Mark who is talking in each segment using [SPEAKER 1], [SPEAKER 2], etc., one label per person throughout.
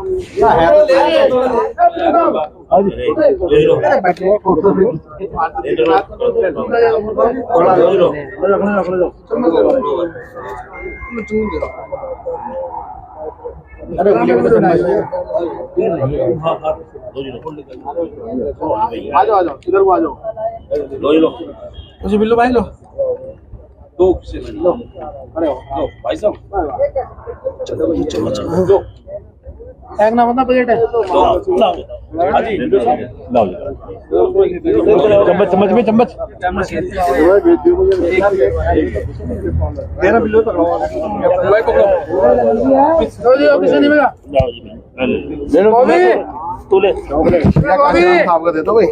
[SPEAKER 1] आ जाओ इधर को आ जाओ। लो मुझे बिल्लू भाई लो दो लो खड़े हो लो भाई साहब चलो एक ना बता बजट है चम्मच चम्मच में चम्मच तेरा बिल्लू पकड़ो भाई पकड़ो किसे नहीं मिला तू ले आपका दे दो भाई।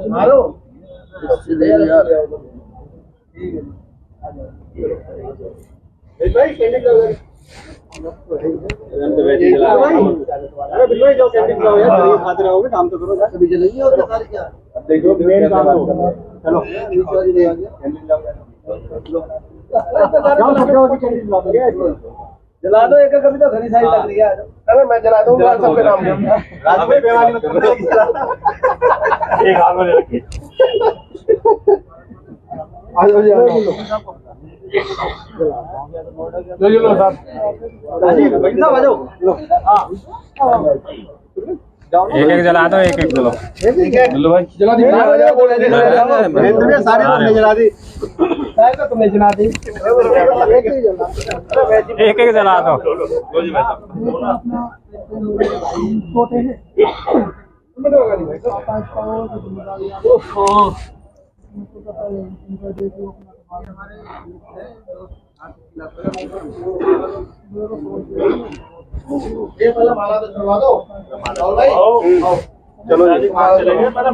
[SPEAKER 1] मारो भाई कैंडी कर अरे बिल्कुल जाओ कैंडी खाओ यार खाते रहोगे काम तो करो यार अभी जलेगी और क्या देखो मेन काम चलो कैंडी जाओ कैंडी जला दो एक कभी तो घनी सारी लग रही है। अरे मैं जला दूंगा सबके नाम राजू भाई बेवाली मत करो एक हाथ में रखिए आ जाओ जी लो साहब राजीव भाई साहब आ जाओ हां
[SPEAKER 2] एक एक जला दो एक एक जलो
[SPEAKER 1] बिल्लू भाई जला दी तुमने सारे तुमने जला दी सारे तो तुमने जला दी
[SPEAKER 2] एक एक जला दो
[SPEAKER 1] लो जी भाई साहब छोटे हैं तुमने तो गाड़ी भाई ये वाला माला तो चढ़वा दो भाई चलो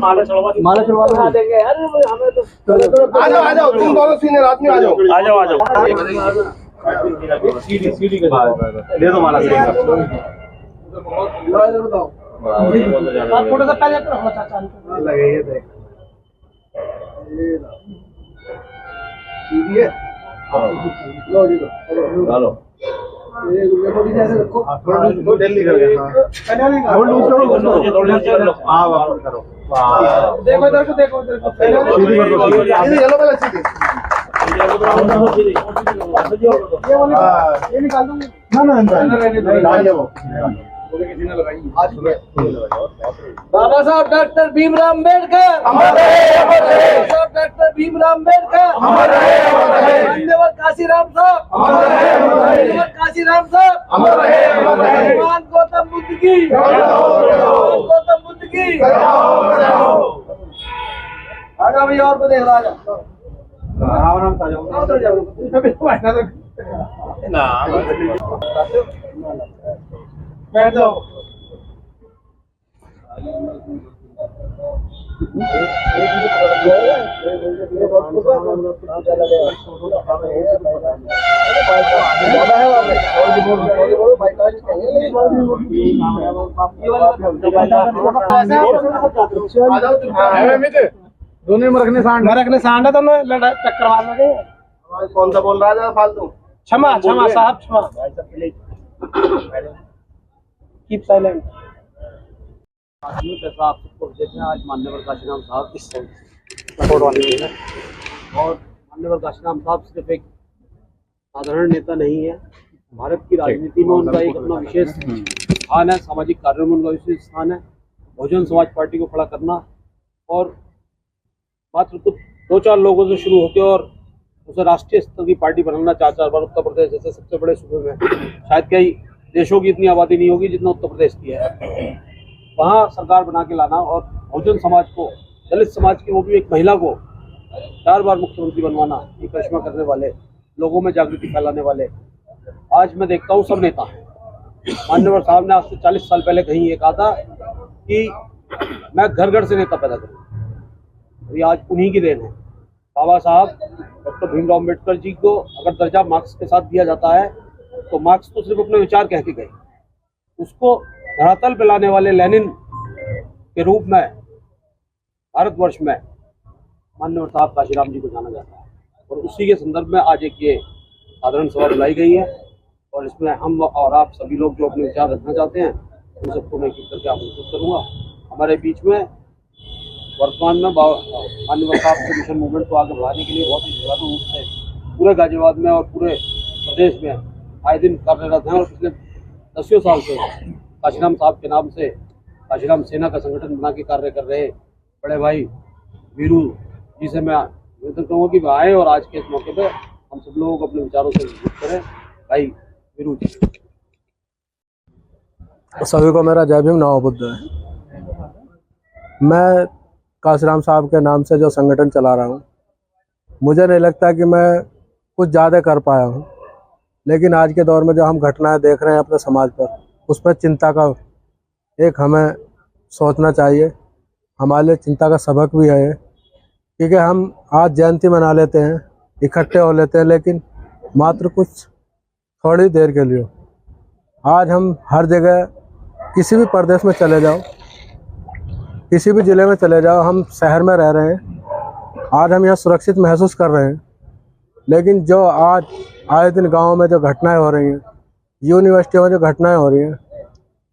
[SPEAKER 1] माला चढ़वा दो देंगे यार हमें तो आ जाओ तुम दोनों सीने रात में आ जाओ सीढ़ी के दे दो माला बताओ थोड़ा सा पहले लगे ये देख सीढ़ी है लो जी लो दिल्ली कर गया हां वापस करो देखो इधर को देखो इधर को सीधी येलो वाला सीधी ये निकाल दूंगा ना ना वो बाबा साहब डॉक्टर भीमराव अम्बेडकर डॉक्टर भीमराव अम्बेडकर धन्यवाद काशीराम साहब धन्यवाद काशीराम साहब भगवान गौतम बुद्ध की गौतम बुद्ध की आजा भाई और को देख रहा आराम से जाओ ना बैठ जाओ दोनों में रखने सांड है तो चक्कर मार लगे कौन सा बोल रहा है फालतू क्षमा क्षमा साहब क्षमा कीप साइलेंट साहब सबको देखें आज मान्यवर काशीराम साहब इस सपोर्ट वाले हैं और मान्यवर काशीराम साहब सिर्फ एक साधारण नेता नहीं है भारत की राजनीति में उनका एक अपना विशेष स्थान है सामाजिक कार्यों में उनका विशेष स्थान है बहुजन समाज पार्टी को खड़ा करना और मात्र तो 2-4 लोगों से शुरू होकर और उसे राष्ट्रीय स्तर की पार्टी बनाना 4 बार उत्तर प्रदेश जैसे सबसे बड़े सूबे में शायद कई देशों की इतनी आबादी नहीं होगी जितना उत्तर प्रदेश की है वहाँ सरकार बना के लाना और बहुजन समाज को दलित समाज की वो भी एक महिला को 4 बार मुख्यमंत्री बनवाना ये करिश्मा करने वाले लोगों में जागृति फैलाने वाले आज मैं देखता हूँ सब नेता हैं। मान्यवर साहब ने आज से 40 साल पहले कहीं ये कहा था कि मैं घर घर से नेता पैदा करूँ। ये आज उन्हीं की देन है। बाबा साहब डॉक्टर भीमराव अम्बेडकर जी को अगर दर्जा मार्क्स के साथ दिया जाता है तो मार्क्स तो सिर्फ अपने विचार कह के गए, उसको धरातल पे लाने वाले लेनिन के रूप में भारतवर्ष में माननीय साहब काशीराम जी को जाना जाता है। और उसी के संदर्भ में आज एक ये साधारण सभा बुलाई गई है और इसमें हम और आप सभी लोग जो अपने विचार रखना चाहते हैं उन सबको मैं एक करके आमंत्रित करूँगा। हमारे बीच में वर्तमान में माननीय साहब के मिशन मूवमेंट को आगे बढ़ाने के लिए बहुत ही सुचारू रूप से पूरे गाजियाबाद में और पूरे प्रदेश में आए दिन कार्यरत हैं और पिछले 10 साल से काशीराम साहब के नाम से काशीराम सेना का संगठन बना के कार्य कर रहे बड़े भाई वीरू जी से मैं निवेदन करूँगा कि आए और आज के इस मौके पर हम सब लोगों को अपने विचारों से विकसित करें। भाई वीरू जी।
[SPEAKER 3] सभी को मेरा जय भीम नमो बुद्ध। मैं काशीराम साहब के नाम से जो संगठन चला रहा हूँ, मुझे नहीं लगता कि मैं कुछ ज़्यादा कर पाया हूँ, लेकिन आज के दौर में जो हम घटनाएं देख रहे हैं अपने समाज पर, उस पर चिंता का एक हमें सोचना चाहिए। हमारे लिए चिंता का सबक भी है, क्योंकि हम आज जयंती मना लेते हैं, इकट्ठे हो लेते हैं, लेकिन मात्र कुछ थोड़ी देर के लिए। आज हम हर जगह किसी भी प्रदेश में चले जाओ, किसी भी ज़िले में चले जाओ, हम शहर में रह रहे हैं, आज हम यहाँ सुरक्षित महसूस कर रहे हैं। लेकिन जो आज आए दिन गाँव में जो घटनाएं हो रही हैं, यूनिवर्सिटियों में जो घटनाएं हो रही हैं,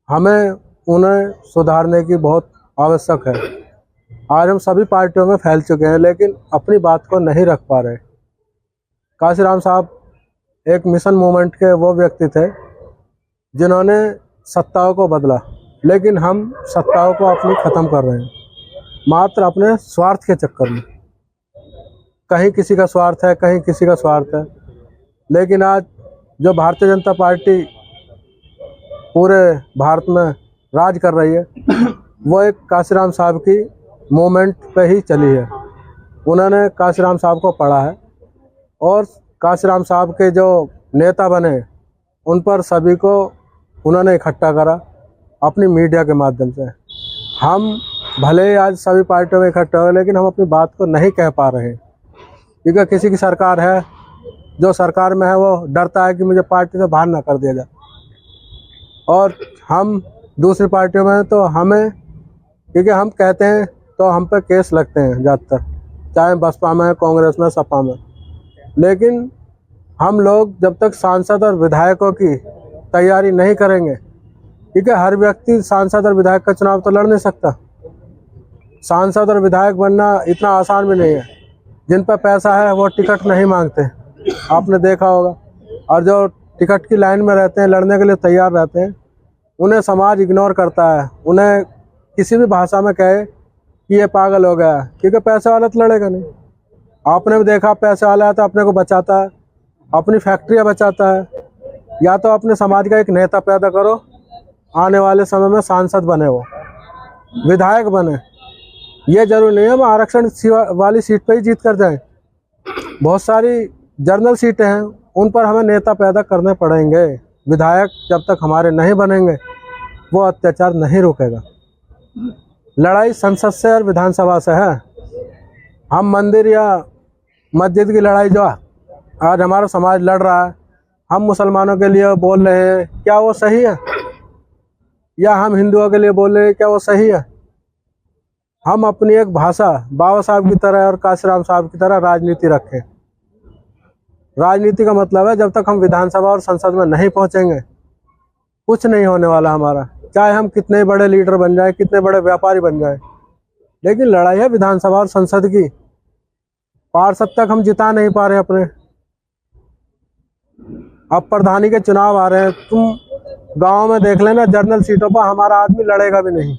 [SPEAKER 3] हमें उन्हें सुधारने की बहुत आवश्यक है। आज हम सभी पार्टियों में फैल चुके हैं, लेकिन अपनी बात को नहीं रख पा रहे। काशीराम साहब एक मिशन मूवमेंट के वो व्यक्ति थे जिन्होंने सत्ताओं को बदला, लेकिन हम सत्ताओं को अपनी ख़त्म कर रहे हैं, मात्र अपने स्वार्थ के चक्कर में। कहीं किसी का स्वार्थ है, कहीं किसी का स्वार्थ है। लेकिन आज जो भारतीय जनता पार्टी पूरे भारत में राज कर रही है, वो एक काशीराम साहब की मूवमेंट पे ही चली है। उन्होंने काशीराम साहब को पढ़ा है और काशीराम साहब के जो नेता बने, उन पर सभी को उन्होंने इकट्ठा करा अपनी मीडिया के माध्यम से। हम भले ही आज सभी पार्टियों में इकट्ठे हो, लेकिन हम अपनी बात को नहीं कह पा रहे हैं, क्योंकि किसी की सरकार है, जो सरकार में है वो डरता है कि मुझे पार्टी से बाहर ना कर दिया जाए, और हम दूसरी पार्टियों में तो हमें, क्योंकि हम कहते हैं तो हम पे केस लगते हैं ज़्यादातर, चाहे बसपा में, कांग्रेस में, सपा में। लेकिन हम लोग जब तक सांसद और विधायकों की तैयारी नहीं करेंगे, क्योंकि हर व्यक्ति सांसद और विधायक का चुनाव तो लड़ नहीं सकता। सांसद और विधायक बनना इतना आसान भी नहीं है। जिन पर पैसा है वो टिकट नहीं मांगते, आपने देखा होगा, और जो टिकट की लाइन में रहते हैं, लड़ने के लिए तैयार रहते हैं, उन्हें समाज इग्नोर करता है। उन्हें किसी भी भाषा में कहे कि ये पागल हो गया, क्योंकि पैसे वाला तो लड़ेगा नहीं। आपने भी देखा, पैसे वाला है तो अपने को बचाता है, अपनी फैक्ट्रियाँ बचाता है। या तो अपने समाज का एक नेता पैदा करो, आने वाले समय में सांसद बने, वो विधायक बने। ये जरूरी नहीं है हम आरक्षण वाली सीट पे ही जीत कर जाएं। बहुत सारी जनरल सीटें हैं, उन पर हमें नेता पैदा करने पड़ेंगे। विधायक जब तक हमारे नहीं बनेंगे, वो अत्याचार नहीं रुकेगा। लड़ाई संसद से और विधानसभा से है। हम मंदिर या मस्जिद की लड़ाई जो आज हमारा समाज लड़ रहा है, हम मुसलमानों के लिए बोल रहे हैं, क्या वो सही है? या हम हिंदुओं के लिए बोल रहे हैं, क्या वो सही है? हम अपनी एक भाषा बाबा साहब की तरह और काशीराम साहब की तरह राजनीति रखें। राजनीति का मतलब है, जब तक हम विधानसभा और संसद में नहीं पहुंचेंगे, कुछ नहीं होने वाला हमारा। चाहे हम कितने बड़े लीडर बन जाएं, कितने बड़े व्यापारी बन जाएं, लेकिन लड़ाई है विधानसभा और संसद की। पार्षद तक हम जिता नहीं पा रहे अपने। अब प्रधानी के चुनाव आ रहे हैं, तुम गांव में देख लेना, जनरल सीटों पर हमारा आदमी लड़ेगा भी नहीं।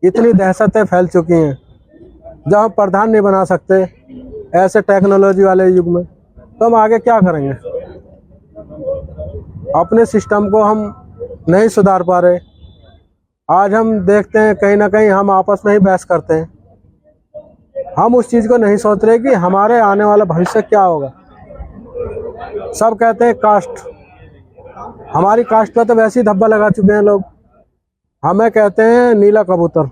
[SPEAKER 3] इतनी दहशतें फैल चुकी हैं। जब हम प्रधान नहीं बना सकते ऐसे टेक्नोलॉजी वाले युग में, तो हम आगे क्या करेंगे? अपने सिस्टम को हम नहीं सुधार पा रहे। आज हम देखते हैं कहीं ना कहीं हम आपस में ही बहस करते हैं। हम उस चीज़ को नहीं सोच रहे कि हमारे आने वाला भविष्य क्या होगा। सब कहते हैं कास्ट, हमारी कास्ट पर तो वैसे ही धब्बा लगा चुके हैं लोग। हमें कहते हैं नीला कबूतर,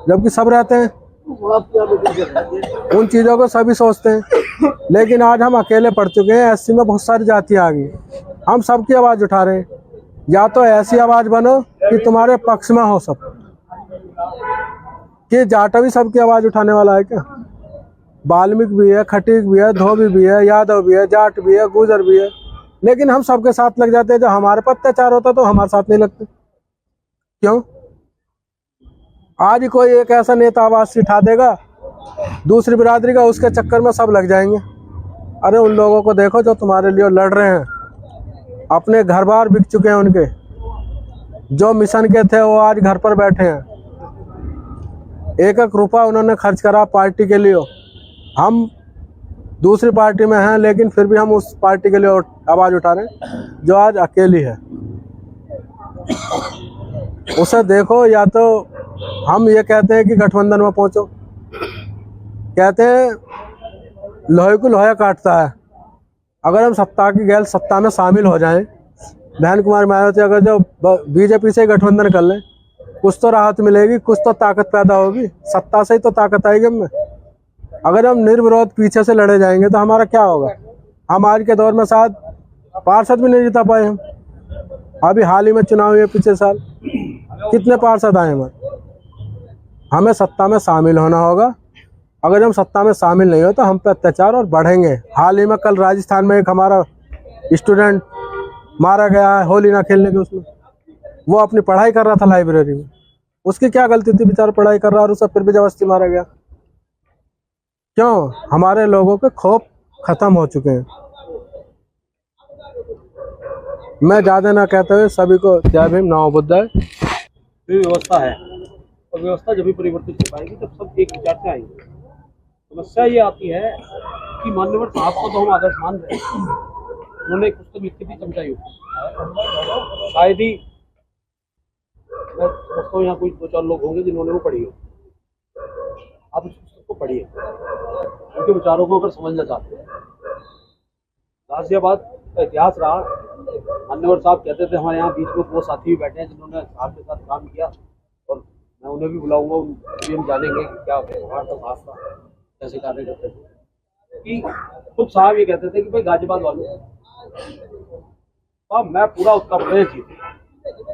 [SPEAKER 3] जबकि सब रहते हैं।
[SPEAKER 1] आप क्या लोग
[SPEAKER 3] उन चीज़ों को सभी सोचते हैं, लेकिन आज हम अकेले पड़ चुके हैं। एससी में बहुत सारी जातियां आ गई, हम सबकी आवाज़ उठा रहे हैं। या तो ऐसी आवाज़ बनो कि तुम्हारे पक्ष में हो सब, कि जाटा भी सबकी आवाज़ उठाने वाला है क्या? वाल्मीक भी है, खटीक भी है, धोबी भी है, यादव भी है, जाट भी है, गुजर भी है, लेकिन हम सबके साथ लग जाते हैं। जब हमारे पर अत्याचार होता तो हमारे साथ नहीं लगते, क्यों? आज कोई एक ऐसा नेता आवाज़ उठा देगा दूसरी बिरादरी का, उसके चक्कर में सब लग जाएंगे। अरे उन लोगों को देखो जो तुम्हारे लिए लड़ रहे हैं, अपने घर बार बिक चुके हैं उनके, जो मिशन के थे वो आज घर पर बैठे हैं। एक एक रुपया उन्होंने खर्च करा पार्टी के लिए। हम दूसरी पार्टी में हैं, लेकिन फिर भी हम उस पार्टी के लिए आवाज़ उठा रहे हैं जो आज अकेली है। उसे देखो, या तो हम ये कहते हैं कि गठबंधन में पहुंचो, कहते हैं लोहे को लोहा काटता है। अगर हम सत्ता की गैल सत्ता में शामिल हो जाएं, बहन कुमारी मायावती अगर जो बीजेपी से गठबंधन कर लें, कुछ तो राहत मिलेगी, कुछ तो ताकत पैदा होगी। सत्ता से ही तो ताकत आएगी हमें। अगर हम निर्विरोध पीछे से लड़े जाएंगे तो हमारा क्या होगा? हम आज के दौर में शायद पार्षद भी नहीं जिता पाए। हम अभी हाल ही में चुनाव हुए पिछले साल, कितने पार्षद आए हमें सत्ता में शामिल होना होगा। अगर हम सत्ता में शामिल नहीं हो तो हम पे अत्याचार और बढ़ेंगे। हाल ही में कल राजस्थान में एक हमारा स्टूडेंट मारा गया है होली ना खेलने के उसमें। वो अपनी पढ़ाई कर रहा था लाइब्रेरी में, उसकी क्या गलती थी? बेचारा पढ़ाई कर रहा और उसे फिर भी जबरदस्ती मारा गया। क्यों? हमारे लोगों के खौफ खत्म हो चुके हैं। मैं ज़्यादा ना कहते हुए सभी को जय भीम, नमो बुद्धाय।
[SPEAKER 1] व्यवस्था है, और व्यवस्था जब भी परिवर्तित हो पाएगी तब सब एक विचार से आएंगे। समस्या ये आती है कि मान्यवर साहब को तो हम आदर्श मान रहे हैं, उन्होंने एक पुस्तक लिखी थी चमचा युग, शायद ही मैं समझता हूँ यहाँ कोई 2-4 लोग होंगे जिन्होंने वो पढ़ी हो। आप उस पुस्तक को पढ़िए, उनके विचारों को अगर समझना चाहते हैं। गाजियाबाद का इतिहास रहा, मान्यवर साहब कहते थे हमारे यहाँ बीच में वो साथी भी बैठे हैं जिन्होंने साहब के साथ काम किया, और मैं उन्हें भी बुलाऊंगा, उनकी हम जानेंगे कि क्या व्यवहार था साहब का, कैसे कार्य करते थे। कि खुद साहब ये कहते थे कि भाई गाजियाबाद वालों, मैं पूरा उत्तर प्रदेश जीत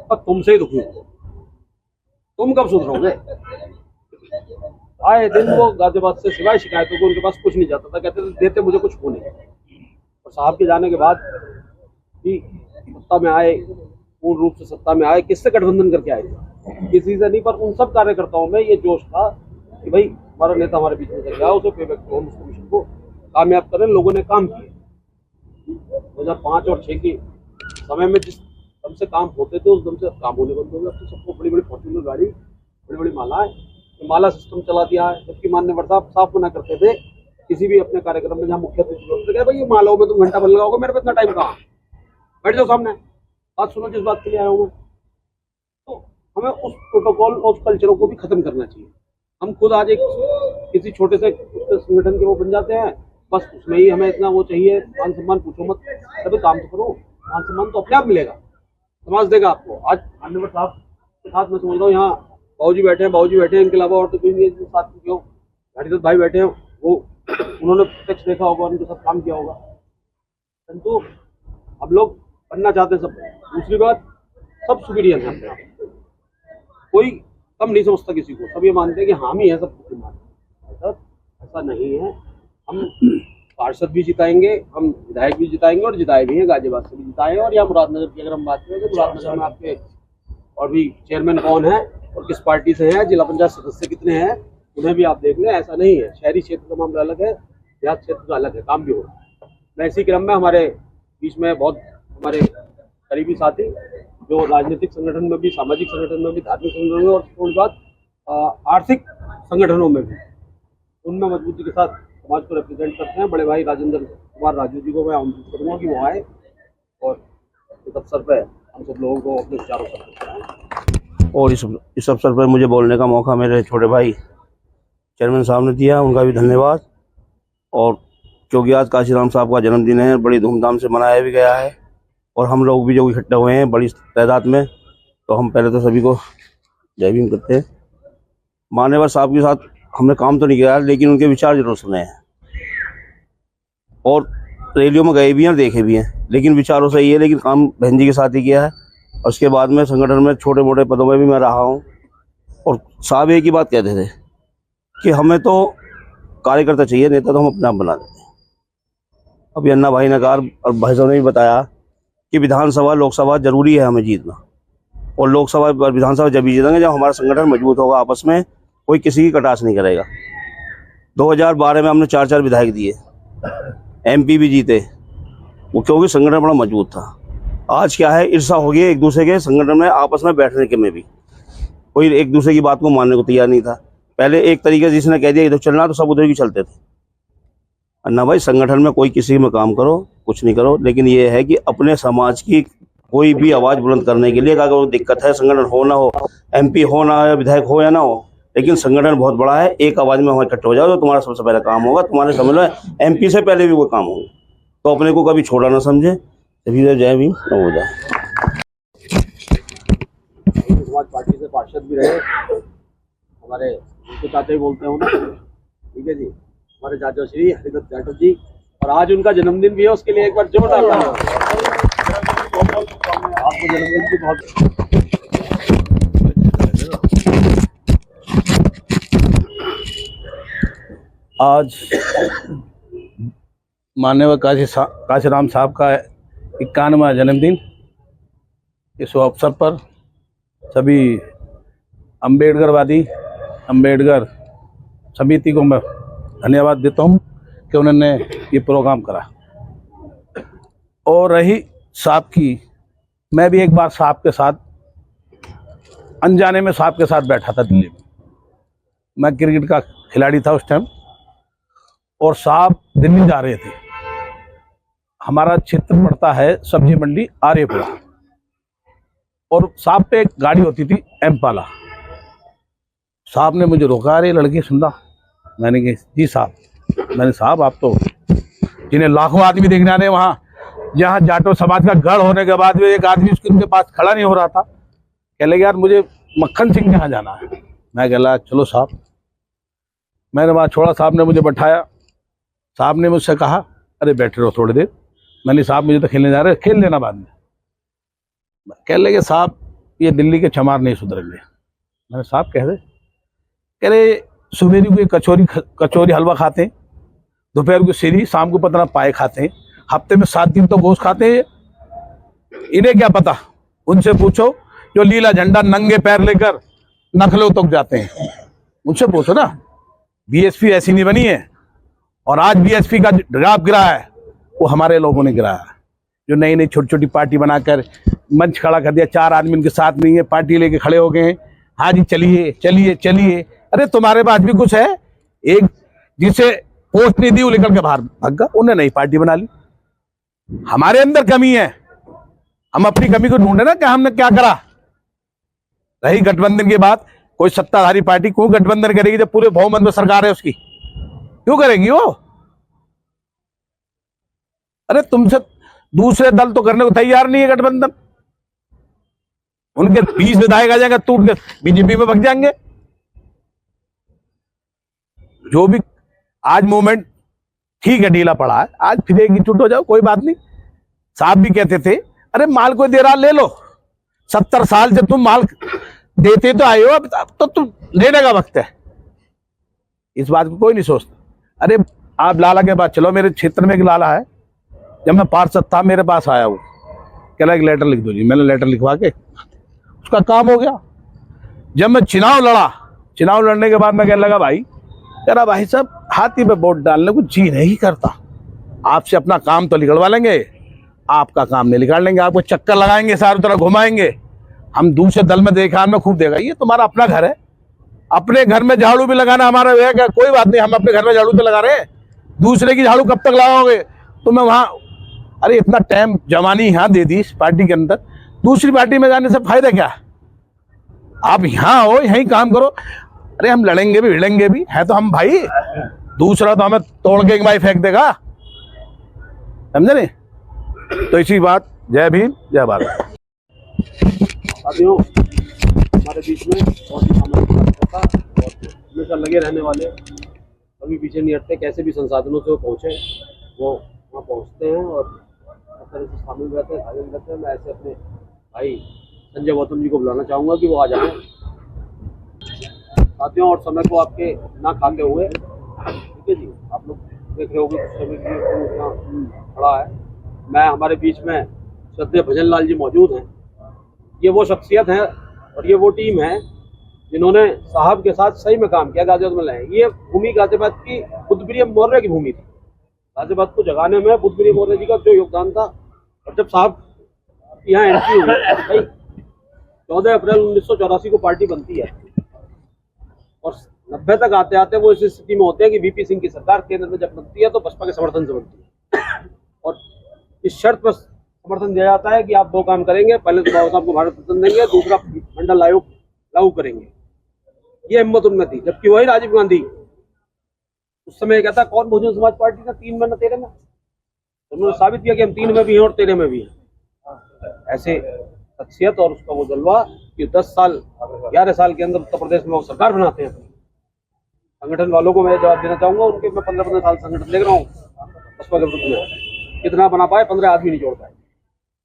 [SPEAKER 1] पर तुमसे ही दुखी हूँ, तुम कब सुधरोगे? आए दिन वो गाजियाबाद से सिवाय शिकायतों को उनके पास कुछ नहीं जाता था। कहते थे देते मुझे कुछ हो नहीं। और साहब के जाने के बाद कि सत्ता में आए, पूर्ण रूप से सत्ता में आए, किससे गठबंधन करके आए थे? किसी से नहीं, पर उन सब कार्यकर्ताओं में ये जोश था कि भाई हमारा नेता हमारे बीच में गया, उसे पे बैक टू होम मिशन को कामयाब करें। लोगों ने काम किए। 2005 और 6 के समय में जिस दम से काम होते थे उस दम से काम होने बंद हो गए। तो सबको बड़ी बड़ी फॉर्च्यूनर गाड़ी, बड़ी बड़ी मालाएं, माला सिस्टम चला दिया है। जबकि मान्यवर साहब साफ मना करते थे किसी भी अपने कार्यक्रम में जहाँ मुख्य अतिथि गए, भाई ये मालाओं में तुम घंटा भर लगाओगे, मेरे पे इतना टाइम कहाँ, बैठ जाओ सामने, बात सुनो जिस बात के लिए आया हूँ मैं। तो हमें उस प्रोटोकॉल और उस कल्चरों को भी खत्म करना चाहिए। हम खुद आज एक किसी छोटे से संगठन के वो बन जाते हैं, बस उसमें ही हमें इतना वो चाहिए, मान सम्मान पूछो मत, तभी काम तो करो। मान सम्मान तो अपने आप मिलेगा, समाज देगा आपको। आज मान्यवर साहब के साथ मैं समझ रहा हूँ यहाँ बाबूजी बैठे हैं, इनके अलावा और तो कोई नहीं है साथ में, क्यों घाटीदत्त भाई बैठे हैं, वो उन्होंने प्रत्यक्ष देखा होगा, उनके साथ काम किया होगा। परंतु हम लोग बनना चाहते हैं सब। दूसरी बात, सब सुपीरियर है अपने आप, कोई कम नहीं समझता किसी को, सब ये मानते हैं कि हम ही हैं सब कुछ मानते हैं। ऐसा नहीं है। हम पार्षद भी जिताएंगे, हम विधायक भी जिताएंगे और जिताए भी हैं, गाजियाबाद से भी जिताए। और या मुरादनगर की अगर हम बात करें तो मुरादनगर में आपके और भी चेयरमैन कौन है और किस पार्टी से हैं, जिला पंचायत सदस्य कितने हैं, उन्हें भी आप देख लें। ऐसा नहीं है, शहरी क्षेत्र का मामला अलग है, देहात क्षेत्र का अलग है, काम भी हो रहा है। इसी क्रम में हमारे बीच में बहुत हमारे करीबी साथी जो राजनीतिक संगठन में भी, सामाजिक संगठन में भी, धार्मिक संगठन में और थोड़ी बात आर्थिक संगठनों में भी, उनमें मजबूती के साथ समाज को रिप्रेजेंट करते हैं। बड़े भाई राजेंद्र कुमार राजू जी को मैं आमंत्रित करूँगा कि वो आए और इस अवसर पर हम सब लोगों को अपने विचारों से बताएं।
[SPEAKER 4] और इस अवसर पर मुझे बोलने का मौका मेरे छोटे भाई चेयरमैन साहब ने दिया, उनका भी धन्यवाद। और क्योंकि आज काशीराम साहब का जन्मदिन है, बड़ी धूमधाम से मनाया भी गया है और हम लोग भी जो इकट्ठे हुए हैं बड़ी तादाद में, तो हम पहले तो सभी को जय भीम करते हैं। मान्यवर साहब के साथ हमने काम तो नहीं किया लेकिन उनके विचार जरूर सुने हैं और रैलियों में गए भी हैं, देखे भी हैं, लेकिन विचारों से ये है, लेकिन काम बहन जी के साथ ही किया है। और उसके बाद में संगठन में छोटे मोटे पदों में भी मैं रहा हूँ। और साहब एक ही बात कहते थे कि हमें तो कार्यकर्ता चाहिए, नेता तो हम अपने आप बना देते हैं। अभी अन्ना भाई ने कहा और भाई साहब ने भी बताया कि विधानसभा लोकसभा जरूरी है हमें जीतना, और लोकसभा और विधानसभा जब भी जीतेंगे जब हमारा संगठन मजबूत होगा, आपस में कोई किसी की कटास नहीं करेगा। 2012 में हमने 4 विधायक दिए, MP भी जीते, वो क्योंकि संगठन बड़ा मजबूत था। आज क्या है, ईर्षा हो गई एक दूसरे के संगठन में आपस में बैठने के में भी कोई एक दूसरे की बात को मानने को तैयार नहीं था। पहले एक तरीके से जिसने कह दिया इधर चलना तो सब उधर ही चलते थे। अन्ना भाई संगठन में कोई किसी में काम करो, कुछ नहीं करो, लेकिन ये है कि अपने समाज की कोई भी आवाज़ बुलंद करने के लिए अगर कोई दिक्कत है, संगठन हो ना हो, MP हो ना हो, विधायक हो या ना हो, लेकिन संगठन बहुत बड़ा है। एक आवाज़ में वहाँ इकट्ठे हो जाओ तो तुम्हारा सबसे पहला काम होगा। तुम्हारे समझ लो MP से पहले भी वो काम होगा, तो अपने को कभी छोड़ा ना समझे। तभी तो जय भीम न हो जाए।
[SPEAKER 1] समाज पार्टी से पार्षद भी रहे हमारे, उनको चाचा ही बोलते हैं उन्हें, ठीक है जी, हमारे चाचा श्री हरिदत्त जाटव जी, और आज उनका जन्मदिन भी है, उसके लिए एक बार जोरदार आपको जन्मदिन की बहुत।
[SPEAKER 5] आज माननीय काशीराम साहब का 51वां जन्मदिन, इस अवसर पर सभी अम्बेडकरवादी अम्बेडकर समिति को मैं धन्यवाद देता हूं कि उन्होंने ये प्रोग्राम करा। और रही साहब की, मैं भी एक बार साहब के साथ अनजाने में साहब के साथ बैठा था दिल्ली में। मैं क्रिकेट का खिलाड़ी था उस टाइम, और साहब दिल्ली जा रहे थे। हमारा क्षेत्र पड़ता है सब्जी मंडी आर्यपुरा, और साहब पे एक गाड़ी होती थी एम्पाला। साहब ने मुझे रोका, अरे लड़की सुनना। मैंने कहा जी साहब। मैंने साहब आप तो जिन्हें लाखों आदमी देखने आ रहे वहाँ, जहाँ जाटो समाज का गढ़ होने के बाद भी एक आदमी उनके पास खड़ा नहीं हो रहा था। कह लगे यार मुझे मक्खन सिंह के यहाँ जाना है। मैं कहला चलो साहब। मैंने वहाँ छोड़ा, साहब ने मुझे बैठाया। साहब ने मुझसे कहा अरे बैठे रहो थोड़ी देर। मैंने साहब मुझे तो खेलने जा रहे, खेल लेना बाद में। कह लगे साहब ये दिल्ली के चमार नहीं सुधरेंगे। मैंने साहब कह रहे सुबह को कचौरी हलवा खाते हैं, दोपहर को सीरी, शाम को पतना पाए खाते हैं, हफ्ते में 7 दिन तो गोश्त खाते हैं। इन्हें क्या पता, उनसे पूछो जो लीला झंडा नंगे पैर लेकर नखलों तक जाते हैं, उनसे पूछो ना। BSP ऐसी नहीं बनी है, और आज BSP का ड्राफ गिरा है वो हमारे लोगों ने गिराया, जो नई नई छोटी छोटी पार्टी बनाकर मंच खड़ा कर दिया। 4 आदमी उनके साथ नहीं है, पार्टी लेके खड़े हो गए हैं, हाँ जी चलिए चलिए चलिए। अरे तुम्हारे पास भी कुछ है। एक जिसे पोस्ट नहीं दी वो निकल के बाहर भाग गया, उन्हें नई पार्टी बना ली। हमारे अंदर कमी है, हम अपनी कमी को ढूंढे ना कि हमने क्या करा। रही गठबंधन की बात, कोई सत्ताधारी पार्टी क्यों गठबंधन करेगी जब पूरे बहुमत में सरकार है उसकी? क्यों करेगी वो? अरे तुमसे दूसरे दल तो करने को तैयार नहीं है गठबंधन। उनके 20 विधायक आ जाएंगे, टूट के BJP में भग जाएंगे। जो भी आज मूवमेंट ठीक है ढीला पड़ा है, आज फिर एक जुट हो जाओ, कोई बात नहीं। साहब भी कहते थे अरे माल कोई दे रहा ले लो, 70 साल से तुम माल देते तो आए हो, अब तो तुम लेने का वक्त है। इस बात को कोई नहीं सोचता। अरे आप लाला के पास चलो, मेरे क्षेत्र में एक लाला है, जब मैं पार्षद था मेरे पास आया, वो कह रहा एक लेटर लिख दो जी। मैंने लेटर लिखवा के उसका काम हो गया। जब मैं चुनाव लड़ने के बाद मैं कहने लगा भाई, कह रहा भाई साहब हाथी पे वोट डालने को जी नहीं करता, आपसे अपना काम तो निकलवा लेंगे, आपका काम नहीं निकाल लेंगे, आपको चक्कर लगाएंगे, सारी तरह घुमाएंगे। हम दूसरे दल में देखा, में खूब देखा, ये तुम्हारा अपना घर है, अपने घर में झाड़ू भी लगाना हमारा है क्या? कोई बात नहीं, हम अपने घर में झाड़ू तो लगा रहे हैं, दूसरे की झाड़ू कब तक लगाओगे? तो मैं वहाँ, अरे इतना टाइम जवानी यहाँ दे दी इस पार्टी के अंदर, दूसरी पार्टी में जाने से फायदा क्या? आप यहाँ हो, यहीं काम करो। अरे हम लड़ेंगे भी भिड़ेंगे भी, है तो हम भाई, दूसरा तो हमें तोड़ के एक भाई फेंक देगा, समझे नहीं? तो इसी बात, जय भीम जय भारत।
[SPEAKER 1] साथियों, हमारे बीच में बहुत ही सामाजिक कार्यकर्ता और हमेशा लगे रहने वाले, कभी पीछे नहीं हटते, कैसे भी संसाधनों से वो पहुँचे वो वहाँ पहुँचते हैं और इस तरह से शामिल रहते हैं, शामिल रहते हैं। मैं ऐसे अपने भाई संजय गौतम जी को बुलाना चाहूँगा कि वो आ जाएँ साथियों, और समय को आपके ना खाते हुए। ठीक है जी, आप लोग देख रहे होंगे समय खड़ा है। मैं हमारे बीच में श्रद्धेय भजन लाल जी मौजूद हैं। ये वो शख्सियत हैं और ये वो टीम है जिन्होंने साहब के साथ सही में काम किया गाजियाबाद में लाए। ये भूमि गाजियाबाद की बुद्धप्रिय मौर्य की भूमि थी। गाजियाबाद को जगाने में बुद्धप्रिय मौर्य जी का जो योगदान था, और जब साहब यहाँ एंट्री हुई 14 अप्रैल 1984 को पार्टी बनती है और 90 तक आते आते वो इस स्थिति में होते हैं कि वीपी सिंह की सरकार केंद्र में जब बनती है तो बसपा के समर्थन से बनती है और इस शर्त पर समर्थन दिया जाता है कि आप दो काम करेंगे, पहले तो बाबा साहब को भारत रत्न देंगे, दूसरा मंडल आयोग लागू करेंगे। ये हिम्मत उनमें थी। जबकि वही राजीव गांधी उस समय कहता कौन बहुजन समाज पार्टी था 3 में न 13 में, उन्होंने साबित किया कि हम 3 में भी हैं और 13 में भी हैं। ऐसे शख्सियत और उसका वो जलवा कि 10 साल 11 साल के अंदर उत्तर प्रदेश में वो सरकार बनाते हैं। संगठन वालों को मैं जवाब देना चाहूंगा, उनके मैं 15 साल संगठन देख रहा हूँ बसपा के विरुद्ध में, कितना बना पाए, 15 आदमी नहीं जोड़ पाए।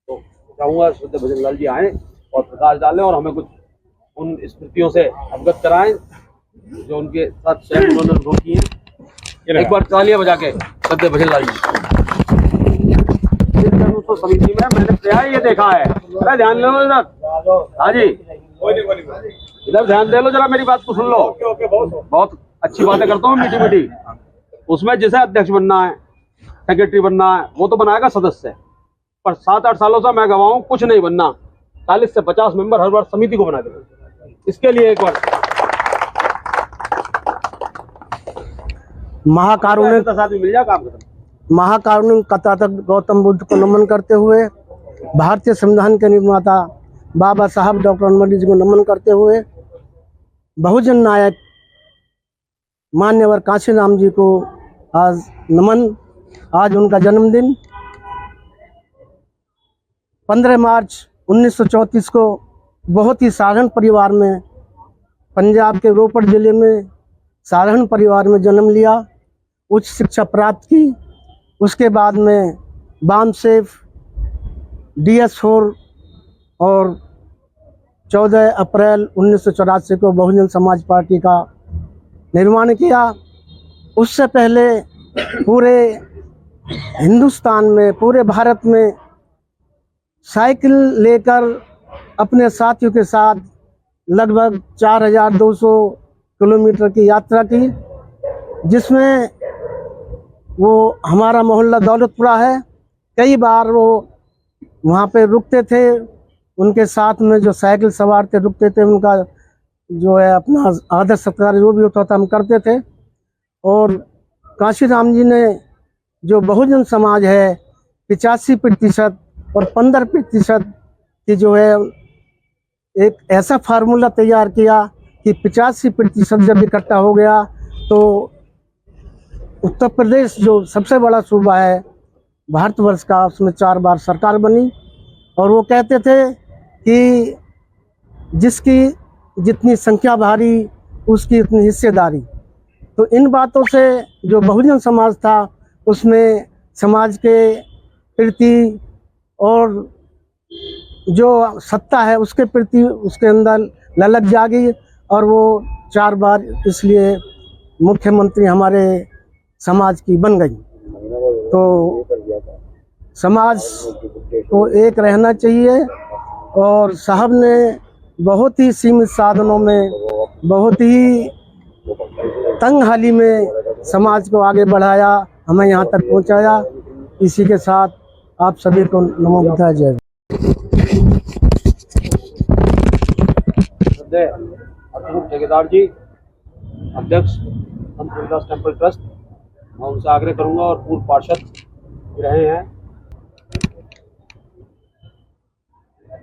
[SPEAKER 1] तो चाहूंगा श्रद्धेय भजन लाल जी आए और प्रकाश डालें और हमें कुछ उन स्मृतियों से अवगत कराएं जो उनके साथ शहर उन्होंने अनुभव किए हैं। एक बार तालियां बजा के श्रद्धेय भजन लाल जी। समिति में मैंने प्राय ये देखा है, अरे ध्यान लो इधर, हाँ जी इधर ध्यान दे लो जरा, मेरी बात को सुन लो। बहुत अच्छी बातें करता हूँ मीठी मीठी। उसमें जिसे अध्यक्ष बनना है, सेक्रेटरी बनना है, वो तो बनाएगा सदस्य, पर 7-8 सालों से मैं गवाऊं कुछ नहीं बनना। 40 से 50 मेंबर हर बार समिति को बना देना। इसके लिए एक बार
[SPEAKER 3] महाकारुणिक
[SPEAKER 1] आदमी मिल जाए काम खत्म।
[SPEAKER 3] महाकारुणिक तथागत गौतम बुद्ध को नमन करते हुए, भारतीय संविधान के निर्माता बाबा साहब डॉक्टर अम्बेडकर जी को नमन करते हुए, बहुजन नायक मान्यवर काशीराम जी को आज नमन। आज उनका जन्मदिन 15 मार्च 1934 को बहुत ही साधारण परिवार में, पंजाब के रोपड़ जिले में साधारण परिवार में जन्म लिया। उच्च शिक्षा प्राप्त की। उसके बाद में बामसेफ DS4 और 14 अप्रैल 1984 को बहुजन समाज पार्टी का निर्माण किया। उससे पहले पूरे हिंदुस्तान में, पूरे भारत में साइकिल लेकर अपने साथियों के साथ लगभग 4200 किलोमीटर की यात्रा की, जिसमें वो हमारा मोहल्ला दौलतपुरा है। कई बार वो वहाँ पे रुकते थे, उनके साथ में जो साइकिल सवार थे रुकते थे, उनका जो है अपना आदर सत्कार जो भी होता था हम करते थे। और काशीराम जी ने जो बहुजन समाज है 85% और 15% की जो है एक ऐसा फार्मूला तैयार किया कि 85% जब इकट्ठा हो गया तो उत्तर प्रदेश जो सबसे बड़ा सूबा है भारतवर्ष का, उसमें 4 बार सरकार बनी। और वो कहते थे कि जिसकी जितनी संख्या भारी उसकी उतनी हिस्सेदारी। तो इन बातों से जो बहुजन समाज था उसमें समाज के प्रति और जो सत्ता है उसके प्रति उसके अंदर ललक जागी और वो 4 बार इसलिए मुख्यमंत्री हमारे समाज की बन गई। तो समाज को एक रहना चाहिए और साहब ने बहुत ही सीमित साधनों में, बहुत ही तंग हाली में समाज को आगे बढ़ाया, हमें यहाँ तक पहुँचाया। इसी के साथ आप सभी को नमो बुद्धाय जय।
[SPEAKER 1] ठेकेदार जी, अध्यक्ष संत रविदास टेम्पल ट्रस्ट, मैं उनसे आग्रह करूंगा और पूर्व पार्षद रहे हैं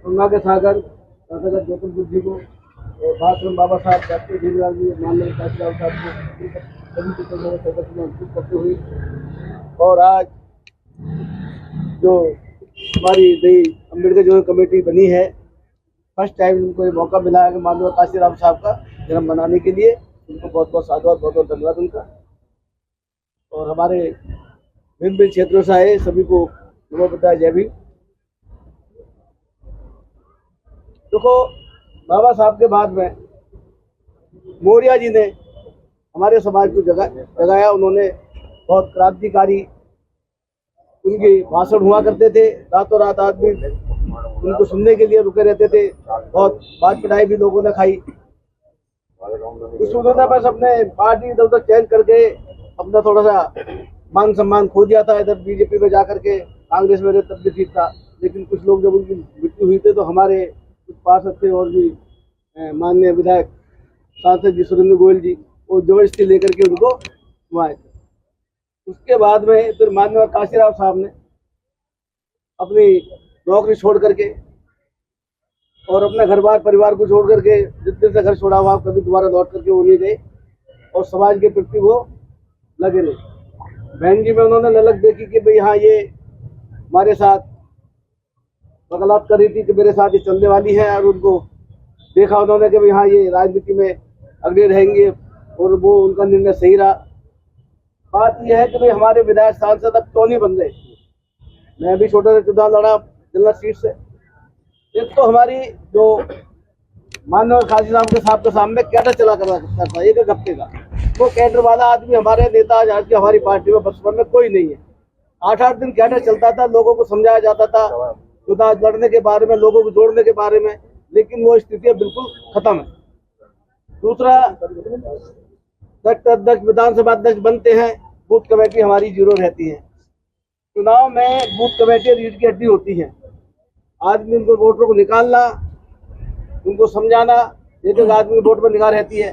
[SPEAKER 1] गंगा के सागर गौतम बुद्ध जी को, महात्मा बाबा साहब डॉक्टर भीमराव जी, माननीय काशीराम साहब को करते हुए, और आज जो हमारी नई अम्बेडकर जो कमेटी बनी है फर्स्ट टाइम उनको ये मौका मिला है कि माननीय काशीराम साहब का जन्म मनाने के लिए। उनको बहुत बहुत साधुवाद, बहुत बहुत धन्यवाद उनका। और हमारे भिन्न भिन्न क्षेत्रों से आए सभी को नमो बुद्धाय, जय भीम। देखो, बाबा साहब के बाद में मौर्य जी ने हमारे समाज को जगाया। उन्होंने बहुत क्रांतिकारी, उनके भाषण हुआ करते थे, रातों रात आदमी उनको सुनने के लिए रुके रहते थे। बहुत बात पिटाई भी लोगों ने खाई। इस वजह बस अपने पार्टी इधर उधर चेंज करके अपना थोड़ा सा मान सम्मान खो दिया था। इधर बीजेपी में जाकर के कांग्रेस में तब भी ठीक था, लेकिन कुछ लोग जब उनकी मृत्यु हुई थी तो हमारे कुछ पार्षद थे और भी माननीय विधायक सांसद जी सुरेंद्र गोयल जी, वो जबरदस्ती लेकर के उनको घुमाए थे। उसके बाद में फिर माननीय काशीराम साहब ने अपनी नौकरी छोड़ करके और अपने घर बार परिवार को छोड़ करके, जितने से घर छोड़ा हुआ कभी दोबारा लौट करके वो नहीं गए और समाज के प्रति वो लगे रहे। बहन जी में उन्होंने ललक देखी कि भाई हाँ, ये हमारे साथ वकालत कर रही थी कि मेरे साथ ये चलने वाली है, और उनको देखा उन्होंने कि भाई हाँ, ये राजनीति में अग्रणी रहेंगे, और वो उनका निर्णय सही रहा। बात यह है कि भाई हमारे विधायक सांसद अब तो नहीं बन गए। मैं भी छोटे से चुनाव लड़ा जिला सीट से। एक तो हमारी जो माननीय काशीराम के साहब के सामने कैडर चला करता था एक हफ्ते का, वो कैडर वाला आदमी हमारे नेता आज की हमारी पार्टी में बसपा में कोई नहीं है। 8-8 दिन कैडर चलता था, लोगों को समझाया जाता था चुनाव लड़ने के बारे में, लोगों को जोड़ने के बारे में, लेकिन वो स्थिति बिल्कुल खत्म है। दूसरा, सेक्टर अध्यक्ष, विधानसभा अध्यक्ष बनते हैं, बूथ कमेटी हमारी जीरो रहती है। चुनाव में बूथ कमेटी रीढ़ की हड्डी होती है। आदमी उनको वोटरों को निकालना, उनको समझाना, एक एक आदमी वोट पर निगाह रहती है।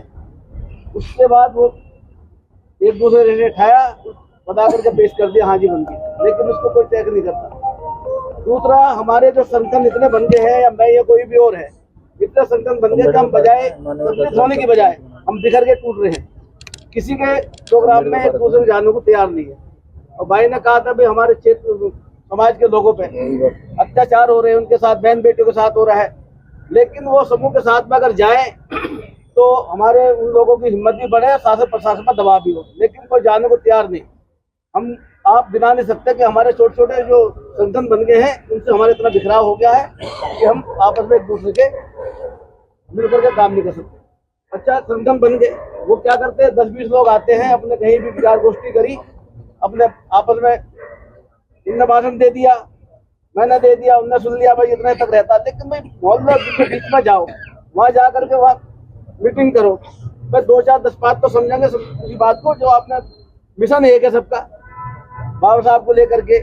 [SPEAKER 1] उसके बाद वो एक दूसरे ने उठाया, बता करके पेश कर दिया, हाँ जी बन गई, लेकिन उसको कोई चेक नहीं करता। दूसरा, हमारे जो संगठन इतने बन गए हैं, या मैं या कोई भी और है, इतने संगठन बन गए कि हम बजाय सोने की बजाय हम बिखर के टूट रहे हैं। किसी के प्रोग्राम में एक दूसरे जाने को तैयार नहीं है। और भाई ने कहा था भाई हमारे क्षेत्र समाज के लोगों पे अत्याचार हो रहे हैं, उनके साथ बहन बेटियों के साथ हो रहा है, लेकिन वो समूह के साथ में अगर जाए तो हमारे उन लोगों की हिम्मत भी बढ़े, शासन प्रशासन पर दबाव भी हो, लेकिन कोई जाने को तैयार नहीं। हम आप बिना नहीं सकते कि हमारे छोटे छोटे जो संगठन बन गए हैं, उनसे हमारे इतना बिखराव हो गया है कि हम आपस में एक दूसरे के मिलकर के काम नहीं कर सकते। अच्छा, संगठन बन गए, वो क्या करते हैं, 10-20 लोग आते हैं, अपने कहीं भी विचार गोष्ठी करी, अपने आपस में इनने भाषण दे दिया, मैंने दे दिया, उनने सुन लिया, भाई इतने तक रहता। लेकिन भाई मोहल्ले के बीच में जाओ, वहां जा करके वहाँ मीटिंग करो, भाई 2-4-10 बात तो समझेंगे उसी बात को, जो आपने मिशन है कि सबका बाबा साहब को लेकर के।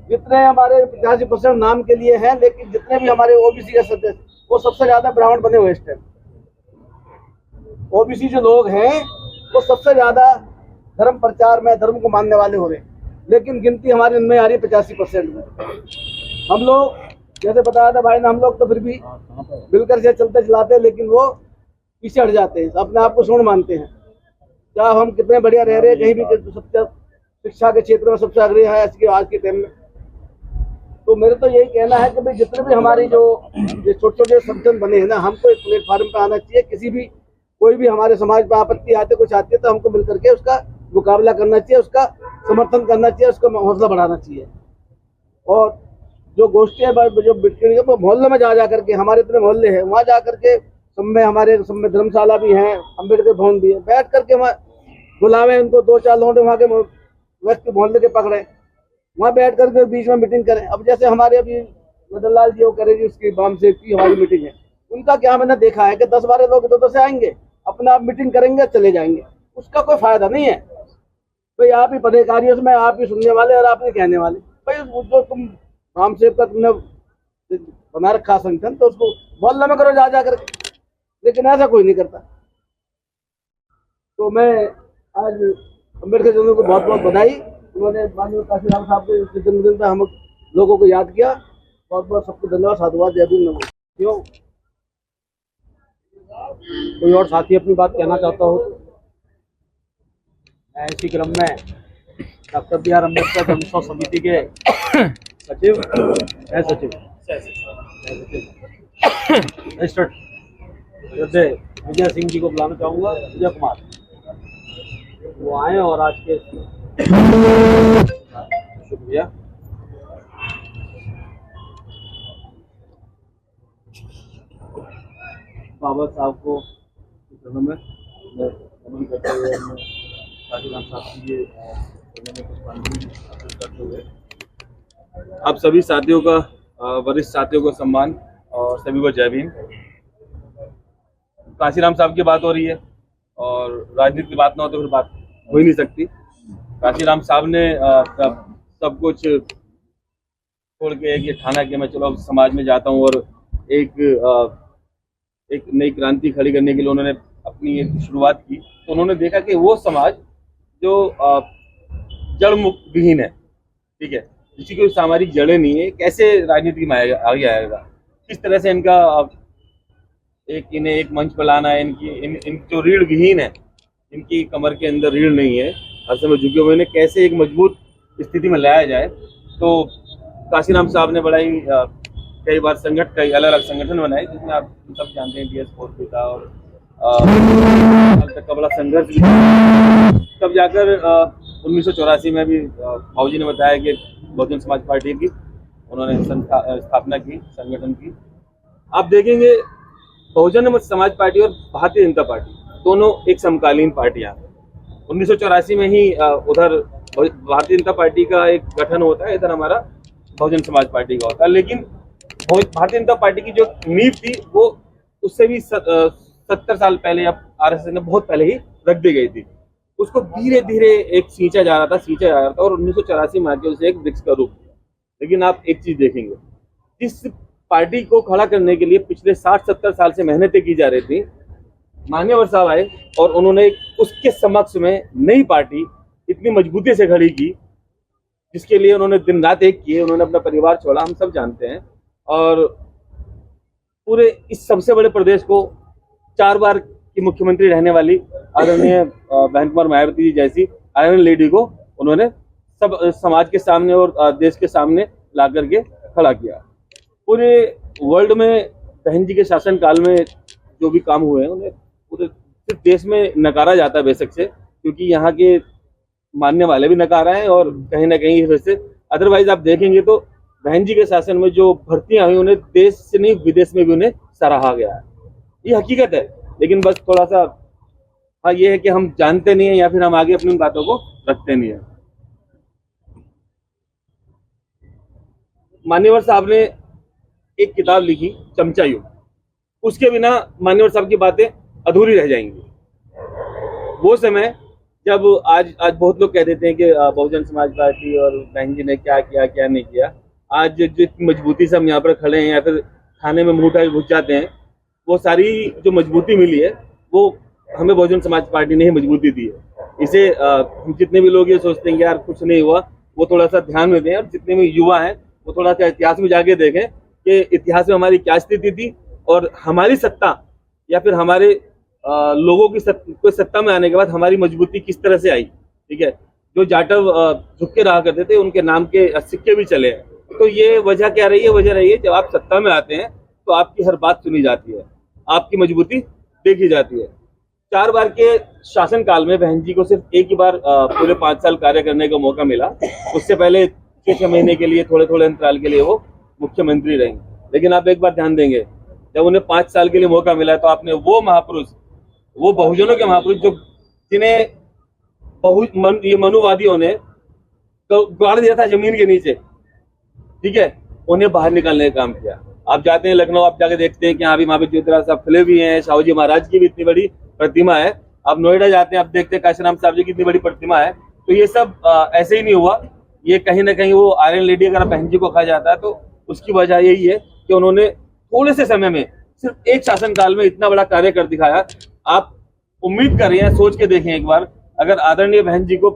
[SPEAKER 1] जितने हमारे 85% नाम के लिए हैं, लेकिन जितने भी हमारे ओबीसी के सदस्य, वो सबसे ज्यादा ब्राह्मण बने हुए इस टाइम। ओबीसी जो लोग हैं वो सबसे ज्यादा धर्म प्रचार में, धर्म को मानने वाले हो रहे हैं, लेकिन गिनती हमारे इनमें आ रही है 85% में। हम लोग जैसे बताया था भाई ने, हम लोग तो फिर भी मिलकर से चलते चलाते हैं, लेकिन वो पीछे हट जाते हैं, अपने आप को शून्य मानते हैं। क्या हम कितने बढ़िया रह रहे हैं, कहीं भी सबसे शिक्षा के क्षेत्र में सबसे अग्रणी है आज के टाइम में। तो मेरे तो यही कहना है कि भाई जितने भी हमारी जो छोटे छोटे संगठन बने हैं ना, हमको एक प्लेटफॉर्म पे आना चाहिए। किसी भी कोई भी हमारे समाज पर आपत्ति आती है, कुछ आती है, तो हमको मिलकर के उसका मुकाबला करना चाहिए, उसका समर्थन करना चाहिए, उसका हौसला बढ़ाना चाहिए। और जो गोष्ठियाँ जो मोहल्ले में जा करके, हमारे इतने मोहल्ले हैं, वहाँ जा करके सब में हमारे सब में धर्मशाला भी है, अम्बेडकर भवन भी है, बैठ करके वहाँ बुलावे उनको, 2-4 लौंडे वहाँ के व्यक्ति मोहल्ले के पकड़े, वहाँ बैठ करके बीच में मीटिंग करें। अब जैसे हमारे अभी मदन लाल जी वो करेंगे, उसकी बाम से की हमारी मीटिंग है, उनका क्या मैंने देखा है कि 10-12 लोग इधर से आएंगे, अपने आप मीटिंग करेंगे, चले जाएंगे, उसका कोई फायदा नहीं है। भाई आप ही पदाधिकारी, उसमें आप ही सुनने वाले और आप ही कहने वाले। भाई जो तुम राम सेव का तुमने बना रखा संगठन, तो उसको मोहल्ला में करो जा करके, लेकिन ऐसा कोई नहीं करता। तो मैं आज अम्बेडकर जी को बहुत बहुत बधाई। उन्होंने माननीय काशीराम साहब के जन्मदिन पर हम लोगों को याद किया। बहुत बहुत सबको धन्यवाद, साधुवाद, जय भीम, नमो। कोई और साथी अपनी बात कहना चाहता हो तो? इसी क्रम में डॉक्टर बी आर अम्बेडकर जन्मोत्सव समिति के सचिव विजय सिंह जी को बुलाना चाहूंगा, विजय कुमार, वो आए और आज के शुक्रिया। बाबा साहब को नमन करते हुए काशीराम साहब की ये करते हुए आप सभी साथियों का, वरिष्ठ साथियों को सम्मान और सभी को जय भीम। काशीराम साहब की बात हो रही है और राजनीति की बात ना हो तो फिर बात हो ही नहीं सकती। काशीराम साहब ने सब कुछ छोड़ के ये ठाना कि मैं चलो समाज में जाता हूँ और एक नई क्रांति खड़ी करने के लिए उन्होंने अपनी एक शुरुआत की। तो उन्होंने देखा कि वो समाज जो जड़ मुक्त विहीन है, ठीक है, जिसकी कोई सामाजिक जड़ें नहीं है, कैसे राजनीति में आगे आएगा, किस तरह से इनका इन्हें एक मंच पर लाना है। इन जो रीढ़ विहीन है, इनकी कमर के अंदर रीढ़ नहीं है, हर समय झुके हुए, इन्हें कैसे एक मजबूत स्थिति में लाया जाए। तो काशीराम साहब ने बड़ा ही कई बार कई अलग अलग संगठन बनाए, जिसमें आप सब जानते हैं DS फोर्स भी था और तक का बड़ा संघर्ष भी था। तब जाकर 1984 में भी बाबूजी ने बताया कि बहुजन समाज पार्टी की उन्होंने स्थापना की, संगठन की। आप देखेंगे बहुजन समाज पार्टी और भारतीय जनता पार्टी दोनों एक समकालीन पार्टियां। 1984 में ही उधर भारतीय जनता पार्टी का एक गठन होता है, इधर हमारा बहुजन समाज पार्टी का होता है। लेकिन भारतीय जनता पार्टी की जो नींव थी वो उससे भी 70 साल पहले या RSS ने बहुत पहले ही रख दी गई थी। उसको धीरे धीरे एक सींचा जा रहा था और 1984 में आके उसे एक वृक्ष का रूप दिया। लेकिन आप एक चीज देखेंगे, जिस पार्टी को खड़ा करने के लिए पिछले 60-70 साल से मेहनतें की जा रही थी, मान्यवर साहब आए और उन्होंने उसके समक्ष में नई पार्टी इतनी मजबूती से खड़ी की, जिसके लिए उन्होंने दिन रात एक किए, उन्होंने अपना परिवार छोड़ा, हम सब जानते हैं। और पूरे इस सबसे बड़े प्रदेश को 4 बार की मुख्यमंत्री रहने वाली आदरणीय बहन कुमार मायावती जी जैसी आयरन लेडी को उन्होंने सब समाज के सामने और देश के सामने ला करके खड़ा किया। पूरे वर्ल्ड में बहन जी के शासन काल में जो भी काम हुए हैं उन्हें पूरे सिर्फ देश में नकारा जाता है बेशक से, क्योंकि यहाँ के मानने वाले भी नकारा है और कहीं ना कहीं वैसे अदरवाइज आप देखेंगे तो बहन जी के शासन में जो भर्तियां हुई उन्हें देश से नहीं विदेश में भी उन्हें सराहा गया है। ये हकीकत है। लेकिन बस थोड़ा सा हाँ ये है कि हम जानते नहीं है या फिर हम आगे अपनी बातों को रखते नहीं है। मान्यवर साहब ने एक किताब लिखी, चमचा युग, उसके बिना मान्यवर साहब की बातें अधूरी रह जाएंगी। वो समय जब आज बहुत लोग कह देते हैं कि बहुजन समाज पार्टी और बहन जी ने क्या किया क्या नहीं किया। आज जो इतनी मजबूती से हम यहाँ पर खड़े हैं या फिर थाने में मुंह उठा घुस जाते हैं, वो सारी जो मजबूती मिली है वो हमें बहुजन समाज पार्टी ने ही मजबूती दी है। इसे हम जितने भी लोग ये सोचते हैं कि यार कुछ नहीं हुआ, वो थोड़ा सा ध्यान में दें और जितने भी युवा हैं वो थोड़ा सा इतिहास में जाके देखें कि इतिहास में हमारी क्या स्थिति थी और हमारी सत्ता या फिर हमारे लोगों की सत्ता में आने के बाद हमारी मजबूती किस तरह से आई। ठीक है, जो जाटव झुक के रहा करते थे उनके नाम के सिक्के भी चले हैं। तो ये वजह क्या रही है? वजह रही है जब आप सत्ता में आते हैं तो आपकी हर बात सुनी जाती है, आपकी मजबूती देखी जाती है। 4 बार के शासन काल में बहन जी को सिर्फ एक ही बार पूरे 5 साल कार्य करने का मौका मिला। उससे पहले 6 महीने के लिए थोड़े थोड़े अंतराल के लिए वो मुख्यमंत्री रही। लेकिन आप एक बार ध्यान देंगे, जब उन्हें 5 साल के लिए मौका मिला तो आपने वो महापुरुष, वो बहुजनों के महापुरुष जो जिन्हें ये मनुवादियों ने गाड़ दिया था जमीन के नीचे, ठीक है, उन्हें बाहर निकालने का काम किया। आप जाते हैं लखनऊ, आप जाके देखते हैं कि यहाँ भी वहां पे ज्योतिराज साहब खिले भी हैं, शाहू जी महाराज की भी इतनी बड़ी प्रतिमा है। आप नोएडा जाते हैं, आप देखते हैं काशीराम साहब जी की इतनी बड़ी प्रतिमा है। तो ये सब ऐसे ही नहीं हुआ, ये कहीं ना कहीं वो आयरन लेडी अगर बहन जी को कहा जाता है तो उसकी वजह यही है कि उन्होंने थोड़े से समय में सिर्फ एक शासनकाल में इतना बड़ा कार्य कर दिखाया। आप उम्मीद कर रहे हैं, सोच के देखें एक बार, अगर आदरणीय बहन जी को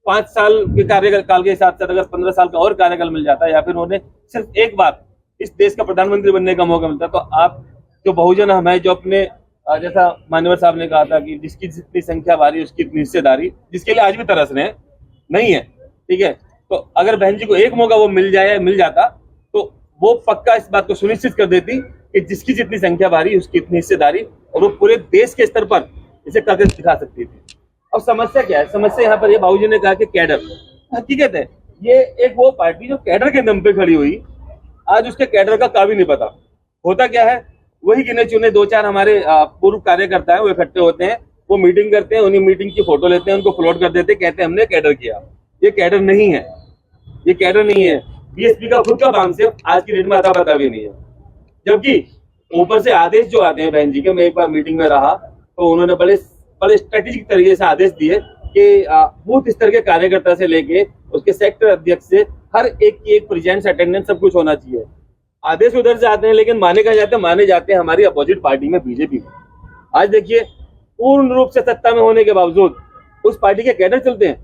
[SPEAKER 1] 5 साल के कार्यकाल के साथ साथ अगर 15 साल का और कार्यकाल मिल जाता है या फिर उन्हें सिर्फ एक बार इस देश का प्रधानमंत्री बनने का मौका मिलता, तो आप जो बहुजन हम है, जो अपने जैसा मान्यवर साहब ने कहा था कि जिसकी जितनी संख्या भारी उसकी इतनी हिस्सेदारी, जिसके लिए आज भी तरस रहे हैं, नहीं है। ठीक है, तो अगर बहन जी को एक मौका वो मिल जाता तो वो पक्का इस बात को सुनिश्चित कर देती
[SPEAKER 6] कि जिसकी जितनी संख्या भारी उसकी इतनी हिस्सेदारी, और वो पूरे देश के स्तर पर इसे करके दिखा सकती थी। अब समस्या क्या है? समस्या यहाँ पर ये, बाबूजी ने कहा कि कैडर, हकीकत है ये एक वो पार्टी जो कैडर के दम पे खड़ी हुई, आज उसके कैडर का काबिल नहीं पता। होता क्या है, वही गिने चुने 2-4 हमारे पूर्व कार्यकर्ता है, वो इकट्ठे होते हैं, वो मीटिंग करते हैं, उन्हीं मीटिंग की फोटो लेते हैं, उनको फ्लोट कर देते हैं, कहते हैं हमने कैडर किया। ये कैडर नहीं है, ये कैडर नहीं है। बीएसपी का खुद का काम से आज की डेट में अता पता भी नहीं है, जबकि ऊपर से आदेश जो आते हैं बहन जी के, मैं एक बार मीटिंग में रहा तो उन्होंने बड़े स्ट्रेटेजिक तरीके से आदेश दिए कि बूथ स्तर के कार्यकर्ता से लेके उसके सेक्टर अध्यक्ष से हर एक की एक प्रेजेंस, अटेंडेंस, सब कुछ होना चाहिए। आदेश उधर से आते हैं, लेकिन माने कहा जाते हैं, माने जाते हैं हमारी अपोजिट पार्टी में, बीजेपी में। आज देखिए पूर्ण रूप से सत्ता में होने के बावजूद उस पार्टी के कैडर चलते हैं।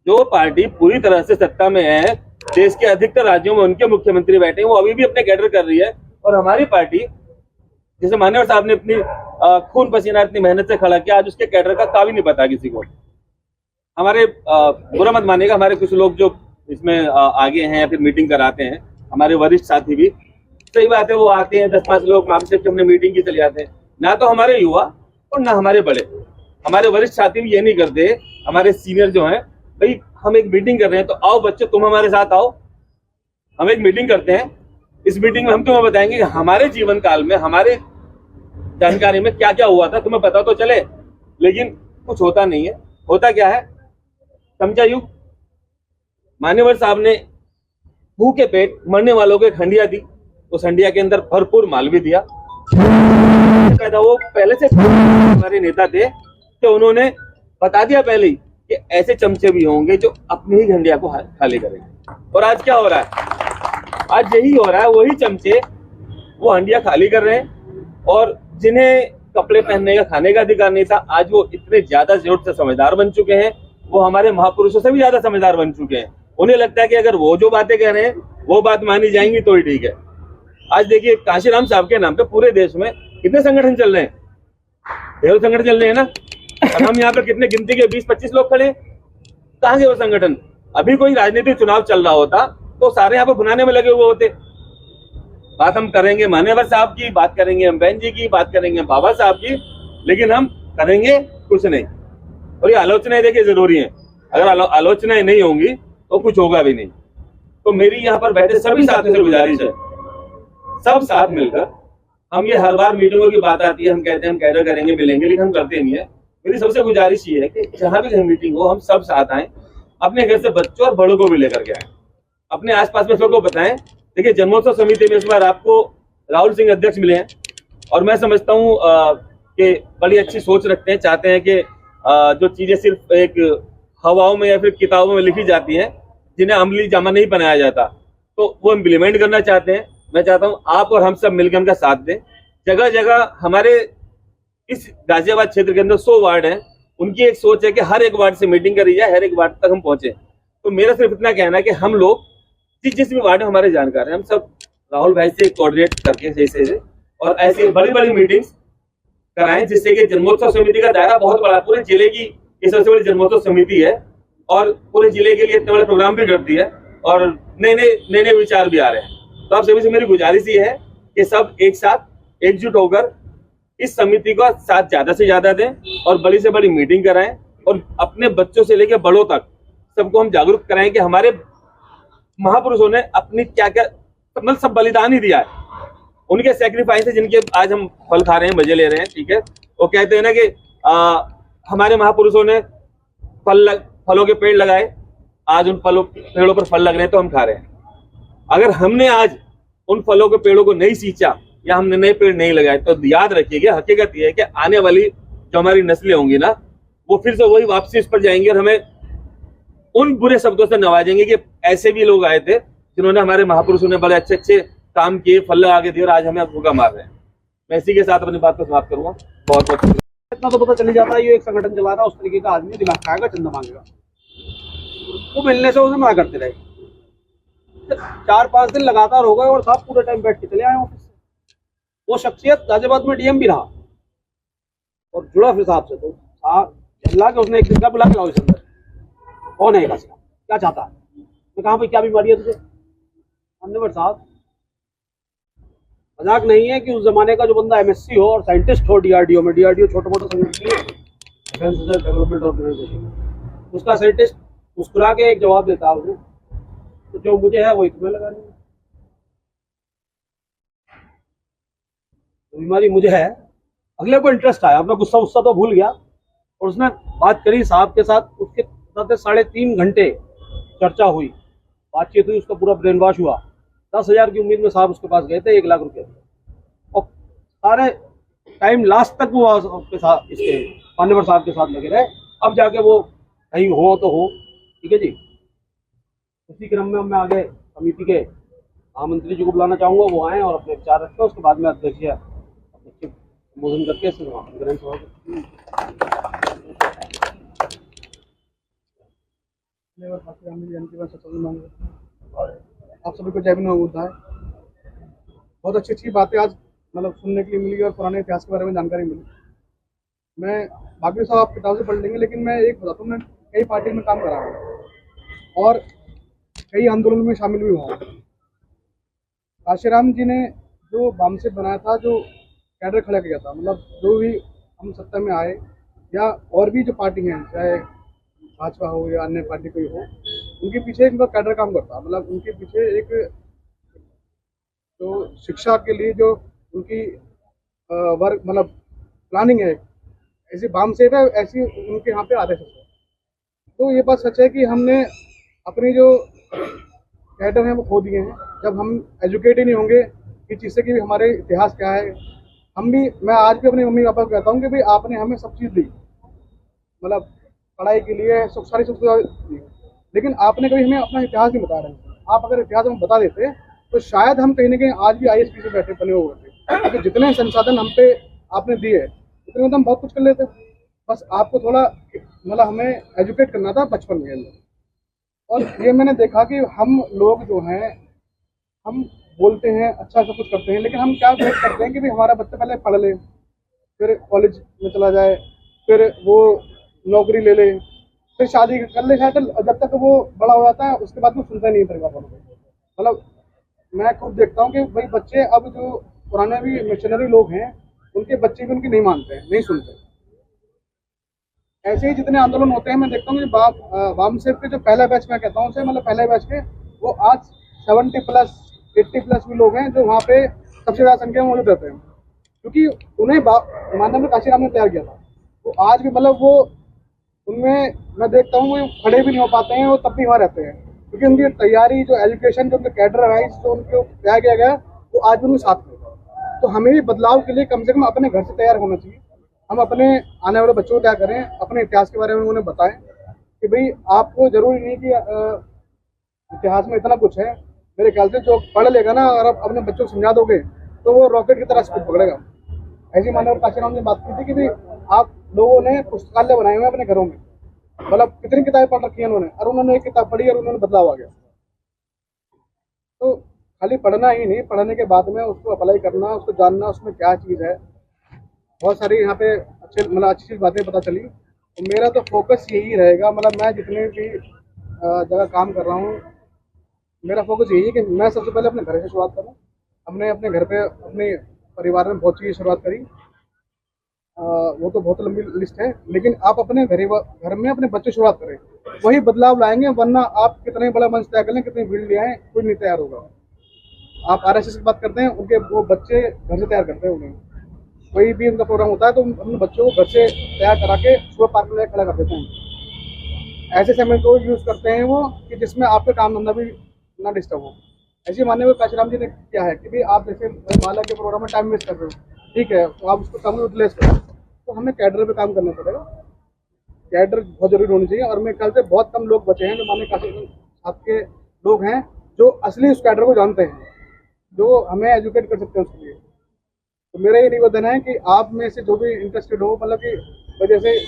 [SPEAKER 6] जो पार्टी पूरी तरह से सत्ता में है, देश के अधिकतर राज्यों में उनके मुख्यमंत्री बैठे हैं, वो अभी भी अपने कैडर कर रही है। और हमारी पार्टी, जैसे मान्यवर साहब ने अपनी खून पसीना इतनी मेहनत से खड़ा किया, आज उसके कैडर का काबिल नहीं पता किसी को। हमारे बुरा मत मानिएगा, हमारे कुछ लोग जो इसमें आगे हैं या फिर मीटिंग कराते हैं, हमारे वरिष्ठ साथी भी, सही बात है, वो आते हैं 10-5 लोग मामले से हमने मीटिंग की चले जाते हैं। ना तो हमारे युवा और ना हमारे बड़े, हमारे वरिष्ठ साथी भी ये नहीं करते। हमारे सीनियर जो हैं, भाई हम एक मीटिंग कर रहे हैं तो आओ बच्चों तुम हमारे साथ आओ, हम एक मीटिंग करते हैं, इस मीटिंग में हम तुम्हें बताएंगे कि हमारे जीवन काल में, हमारे जानकारी में क्या क्या हुआ था, तुम्हें पता तो चले। लेकिन कुछ होता नहीं है। होता क्या है, समझा युग, मान्यवर साहब ने भूखे पेट मरने वालों को एक हंडिया दी, उस हंडिया के अंदर भरपूर माल भी दिया। पैदा वो पहले से हमारे नेता थे कि उन्होंने बता दिया पहले ही कि ऐसे चमचे भी होंगे जो अपनी ही हंडिया को खाली करेंगे। और आज क्या हो रहा है, आज यही हो रहा है, वही चमचे वो हंडिया खाली कर रहे हैं। और जिन्हें कपड़े पहनने का, खाने का अधिकार नहीं था, आज वो इतने ज्यादा जरूरत से समझदार बन चुके हैं, वो हमारे महापुरुषों से भी ज्यादा समझदार बन चुके हैं। उन्हें लगता है कि अगर वो जो बातें कह रहे हैं वो बात मानी जाएंगी तो ही ठीक है। आज देखिए काशीराम साहब के नाम पे पूरे देश में कितने संगठन चल रहे हैं, ढेरों संगठन चल रहे हैं ना। और हम यहाँ पर कितने गिनती के 20-25 लोग खड़े, कहाँ गए वो संगठन? अभी कोई राजनीतिक चुनाव चल रहा होता तो सारे यहाँ पे बुनाने में लगे हुए होते। बात हम करेंगे मान्यवर साहब की, बात करेंगे हम बहन जी की, बात करेंगे बाबा साहब की, लेकिन हम करेंगे कुछ नहीं। और ये आलोचनाएं देखिए जरूरी है, अगर आलोचनाएं नहीं होंगी तो कुछ होगा भी नहीं। तो मेरी यहाँ पर बैठे सभी साथियों से गुजारिश है, सब साथ मिलकर, हम ये हर बार मीटिंगों की बात आती है, हम कहते हैं हम कैडर करेंगे, मिलेंगे, लेकिन हम करते नहीं है। मेरी सबसे गुजारिश ये है कि जहां भी कहीं मीटिंग हो, हम सब साथ आए, अपने घर से बच्चों और बड़ों को भी लेकर के आए, अपने आसपास में सबको बताएं। देखिए जन्मोत्सव समिति में इस बार आपको राहुल सिंह अध्यक्ष मिले हैं, और मैं समझता हूँ कि बड़ी अच्छी सोच रखते हैं, चाहते हैं कि जो चीजें सिर्फ एक हवाओं में या फिर किताबों में लिखी जाती हैं, जिन्हें अमली जामा नहीं बनाया जाता, तो वो इम्प्लीमेंट करना चाहते हैं। मैं चाहता हूँ आप और हम सब मिलकर उनका साथ दें। जगह जगह हमारे इस गाजियाबाद क्षेत्र के अंदर 100 वार्ड हैं, उनकी एक सोच है कि हर एक वार्ड से मीटिंग करी जाए, हर एक वार्ड तक हम पहुंचे। तो मेरा सिर्फ इतना कहना है कि हम लोग जिस भी वार्ड में हमारे जानकार हैं, हम सब राहुल भाई से कोऑर्डिनेट करके जैसे और ऐसी बड़ी बड़ी मीटिंग्स कराएं, जिससे कि जन्मोत्सव समिति का दायरा बहुत बड़ा, पूरे जिले की ये सबसे बड़ी जन्मोत्सव समिति है और पूरे जिले के लिए इतने बड़े प्रोग्राम भी करती है और नए नए विचार भी आ रहे हैं। तो आप सभी से मेरी गुजारिश ये है कि सब एक साथ एकजुट होकर इस समिति को साथ ज्यादा से ज्यादा दें और बड़ी से बड़ी मीटिंग कराएं और अपने बच्चों से लेकर बड़ों तक सबको हम जागरूक कराएं कि हमारे महापुरुषों ने अपनी क्या क्या मतलब सब बलिदान ही दिया है, उनके सेक्रीफाइस है जिनके आज हम फल खा रहे हैं, मजे ले रहे हैं। ठीक है, वो कहते हैं ना कि हमारे महापुरुषों ने फलों के पेड़ लगाए, आज उन पेड़ों पर फल लग रहे हैं तो हम खा रहे हैं। अगर हमने आज उन फलों के पेड़ों को नहीं सींचा या हमने नए पेड़ नहीं लगाए तो याद रखिएगा, हकीकत यह है कि आने वाली जो हमारी नस्लें होंगी ना, वो फिर से वही वापसी इस पर जाएंगे और हमें उन बुरे शब्दों से नवाजेंगे कि ऐसे भी लोग आए थे जिन्होंने हमारे महापुरुषों ने बड़े अच्छे अच्छे काम किए, फल लगा के दिए और आज हमें भूखा मार रहे हैं। मैं इसी के साथ अपनी बात को समाप्त करूंगा। बहुत बहुत
[SPEAKER 1] इतना तो पता चल जाता है ये एक संगठन चला रहा है, उस तरीके का आदमी दिमाग खाएगा, चंदा मांगेगा, वो मिलने से उसे मना करते रहे। 4-5 दिन लगातार हो गए और साहब पूरे टाइम बैठ के चले आए ऑफिस से। वो शख्सियत गाजियाबाद में डीएम भी रहा और जुड़ा फिर साहब से, तो साहब अल्लाह के उसने एक दिन का बुला के लाओ इस अंदर, कौन है काशिराम, क्या चाहता है? मैं कहा भाई क्या बीमारी है तुझे? मान्यवर साहब मजाक नहीं है कि उस जमाने का जो बंदा एमएससी हो और साइंटिस्ट हो डीआरडीओ में, डीआरडीओ छोटा मोटा संगठन डिफेंस डेवलपमेंट ऑर्गेनाइजेशन, उसका साइंटिस्ट मुस्कुरा के एक जवाब देता है उन्हें, तो जो मुझे है वही तुम्हें लगा रही है। तो बीमारी मुझे है, अगले को इंटरेस्ट आया, अपना गुस्सा गुस्सा तो भूल गया और उसने बात करी साहब के साथ, उसके साथ 3.5 घंटे चर्चा हुई, बातचीत हुई, उसका पूरा ब्रेन वॉश हुआ। 10,000 की उम्मीद में साहब उसके पास गए थे, 1 लाख रुपये और सारे टाइम लास्ट तक वो उसके साथ, इसके मान्यवर साहब के साथ लगे रहे। अब जाके वो कहीं हो तो हो, ठीक है जी। उसी क्रम में मैं आगे समिति के महामंत्री जी को बुलाना चाहूँगा, वो आए और अपने विचार रखें, उसके बाद में अध्यक्ष संबोधन करके समापन करें सभा को।
[SPEAKER 7] आप सभी को जय भीम होता है। बहुत अच्छी बातें आज मतलब सुनने के लिए मिली और पुराने इतिहास के बारे में जानकारी मिली। मैं बाकी सब आप किताब से पढ़ लेंगे, लेकिन मैं एक बताता हूँ, मैं कई पार्टी में काम करा हूँ और कई आंदोलन में शामिल भी हुआ हूँ। काशीराम जी ने जो बामसेट बनाया था, जो कैडर खड़ा किया था, मतलब जो भी हम सत्ता में आए या और भी जो पार्टी हैं, चाहे भाजपा हो या अन्य पार्टी कोई हो, उनके पीछे एक कैडर काम करता, मतलब उनके पीछे एक जो शिक्षा के लिए जो उनकी वर्क मतलब प्लानिंग है, ऐसी बामसेट है, ऐसी उनके यहाँ पे आदेश है। तो ये बात सच है कि हमने अपनी जो कैडर हैं वो खो दिए हैं। जब हम एजुकेट ही नहीं होंगे इस चीज़ से कि हमारे इतिहास क्या है, हम भी, मैं आज भी अपने मम्मी पापा को कहता हूँ कि भाई आपने हमें सब चीज़ दी, मतलब पढ़ाई के लिए सारी सुविधा दी, लेकिन आपने कभी हमें अपना इतिहास नहीं बता रहे। आप अगर इतिहास हमें बता देते तो शायद हम कहीं ना कहीं आज भी IAS से बैठे बने हुए थे, क्योंकि जितने संसाधन हम पे आपने दिए उतने में तो हम बहुत कुछ कर लेते। बस आपको थोड़ा मतलब हमें एजुकेट करना था बचपन में अंदर। और ये मैंने देखा कि हम लोग जो हैं, हम बोलते हैं अच्छा सब कुछ करते हैं, लेकिन हम क्या वेट करते हैं कि भाई हमारा बच्चा पहले पढ़ ले, फिर कॉलेज में चला जाए, फिर वो नौकरी ले ले, फिर शादी कर ले, शायद जब तक वो बड़ा हो जाता है उसके बाद वो सुनता नहीं है परिवार वालों को। मतलब मैं खुद देखता हूँ कि भाई बच्चे अब जो पुराने भी मिशनरी लोग हैं, उनके बच्चे भी उनकी नहीं मानते हैं, नहीं सुनते। ऐसे ही जितने आंदोलन होते हैं मैं देखता हूँ कि वामसेफ के जो पहला बैच मैं कहता हूँ उसे, मतलब पहले बैच के, वो आज 70+ 80+ भी लोग हैं जो वहाँ पे सबसे ज़्यादा संख्या में मौजूद रहते हैं, क्योंकि उन्हें मानव काशीराम ने तैयार किया था। वो आज भी मतलब वो उनमें मैं देखता हूँ वो खड़े भी नहीं हो पाते हैं, वो तब भी वहाँ रहते हैं, क्योंकि उनकी तैयारी, जो एजुकेशन, जो उनके कैडर वाइज जो उनको तैयार किया गया, वो आज भी उनके साथ में। तो हमें भी बदलाव के लिए कम से कम अपने घर से तैयार होना चाहिए। हम अपने आने वाले बच्चों को तैयार करें, अपने इतिहास के बारे में उन्हें बताएं कि भाई आपको जरूरी नहीं कि इतिहास में इतना कुछ है। मेरे ख्याल से जो पढ़ लेगा ना, और आप अपने बच्चों को समझा दोगे तो वो रॉकेट की तरह स्पीड पकड़ेगा। ऐसी मानव काशीराम ने बात की थी कि भाई आप लोगों ने पुस्तकालय बनाए हुए हैं अपने घरों में, मतलब कितनी किताबें पढ़ रखी है उन्होंने, और उन्होंने एक किताब पढ़ी और उन्होंने बदलाव आ गया। तो खाली पढ़ना ही नहीं, पढ़ने के बाद में उसको अप्लाई करना, उसको जानना उसमें क्या चीज़ है। बहुत सारी यहाँ पे अच्छी बातें पता चली। तो मेरा तो फोकस यही रहेगा, मतलब मैं जितने भी जगह काम कर रहा हूँ, मेरा फोकस यही है कि मैं सबसे पहले अपने घर से शुरुआत करूँ। हमने अपने घर पे अपने परिवार में बहुत चीज़ शुरुआत करी, वो तो बहुत लंबी लिस्ट है, लेकिन आप अपने घर में अपने बच्चे शुरुआत करें, वही बदलाव लाएंगे। वरना आप कितने बड़ा मंच तैयार कर लें, कितनी भीड़ ले आए, कोई नहीं तैयार होगा। आप RSS की बात करते हैं, उनके वो बच्चे घर से तैयार करते हैं उन्हें, कोई भी उनका प्रोग्राम होता है तो अपने बच्चों को घर से तैयार करा के सुबह पार्क में खड़ा कर देते हैं। ऐसे समय को यूज़ करते हैं वो कि जिसमें आपका काम धंधा भी ना डिस्टर्ब हो। ऐसे मानने में काशीराम जी ने क्या है कि भाई आप जैसे माला के प्रोग्राम में टाइम वेस्ट कर रहे हो, ठीक है, तो आप उसको कम यूटिलाइज करो। तो हमें कैडर पे काम करना पड़ेगा, कैडर बहुत जरूरी होनी चाहिए। और मेरे ख्याल से बहुत कम लोग बचे हैं जो माने काशीराम साहब के लोग हैं, जो असली उस कैडर को जानते हैं, जो हमें एजुकेट कर सकते हैं उसके लिए। तो मेरा ये निवेदन है कि आप में से जो भी इंटरेस्टेड हो, मतलब कि जैसे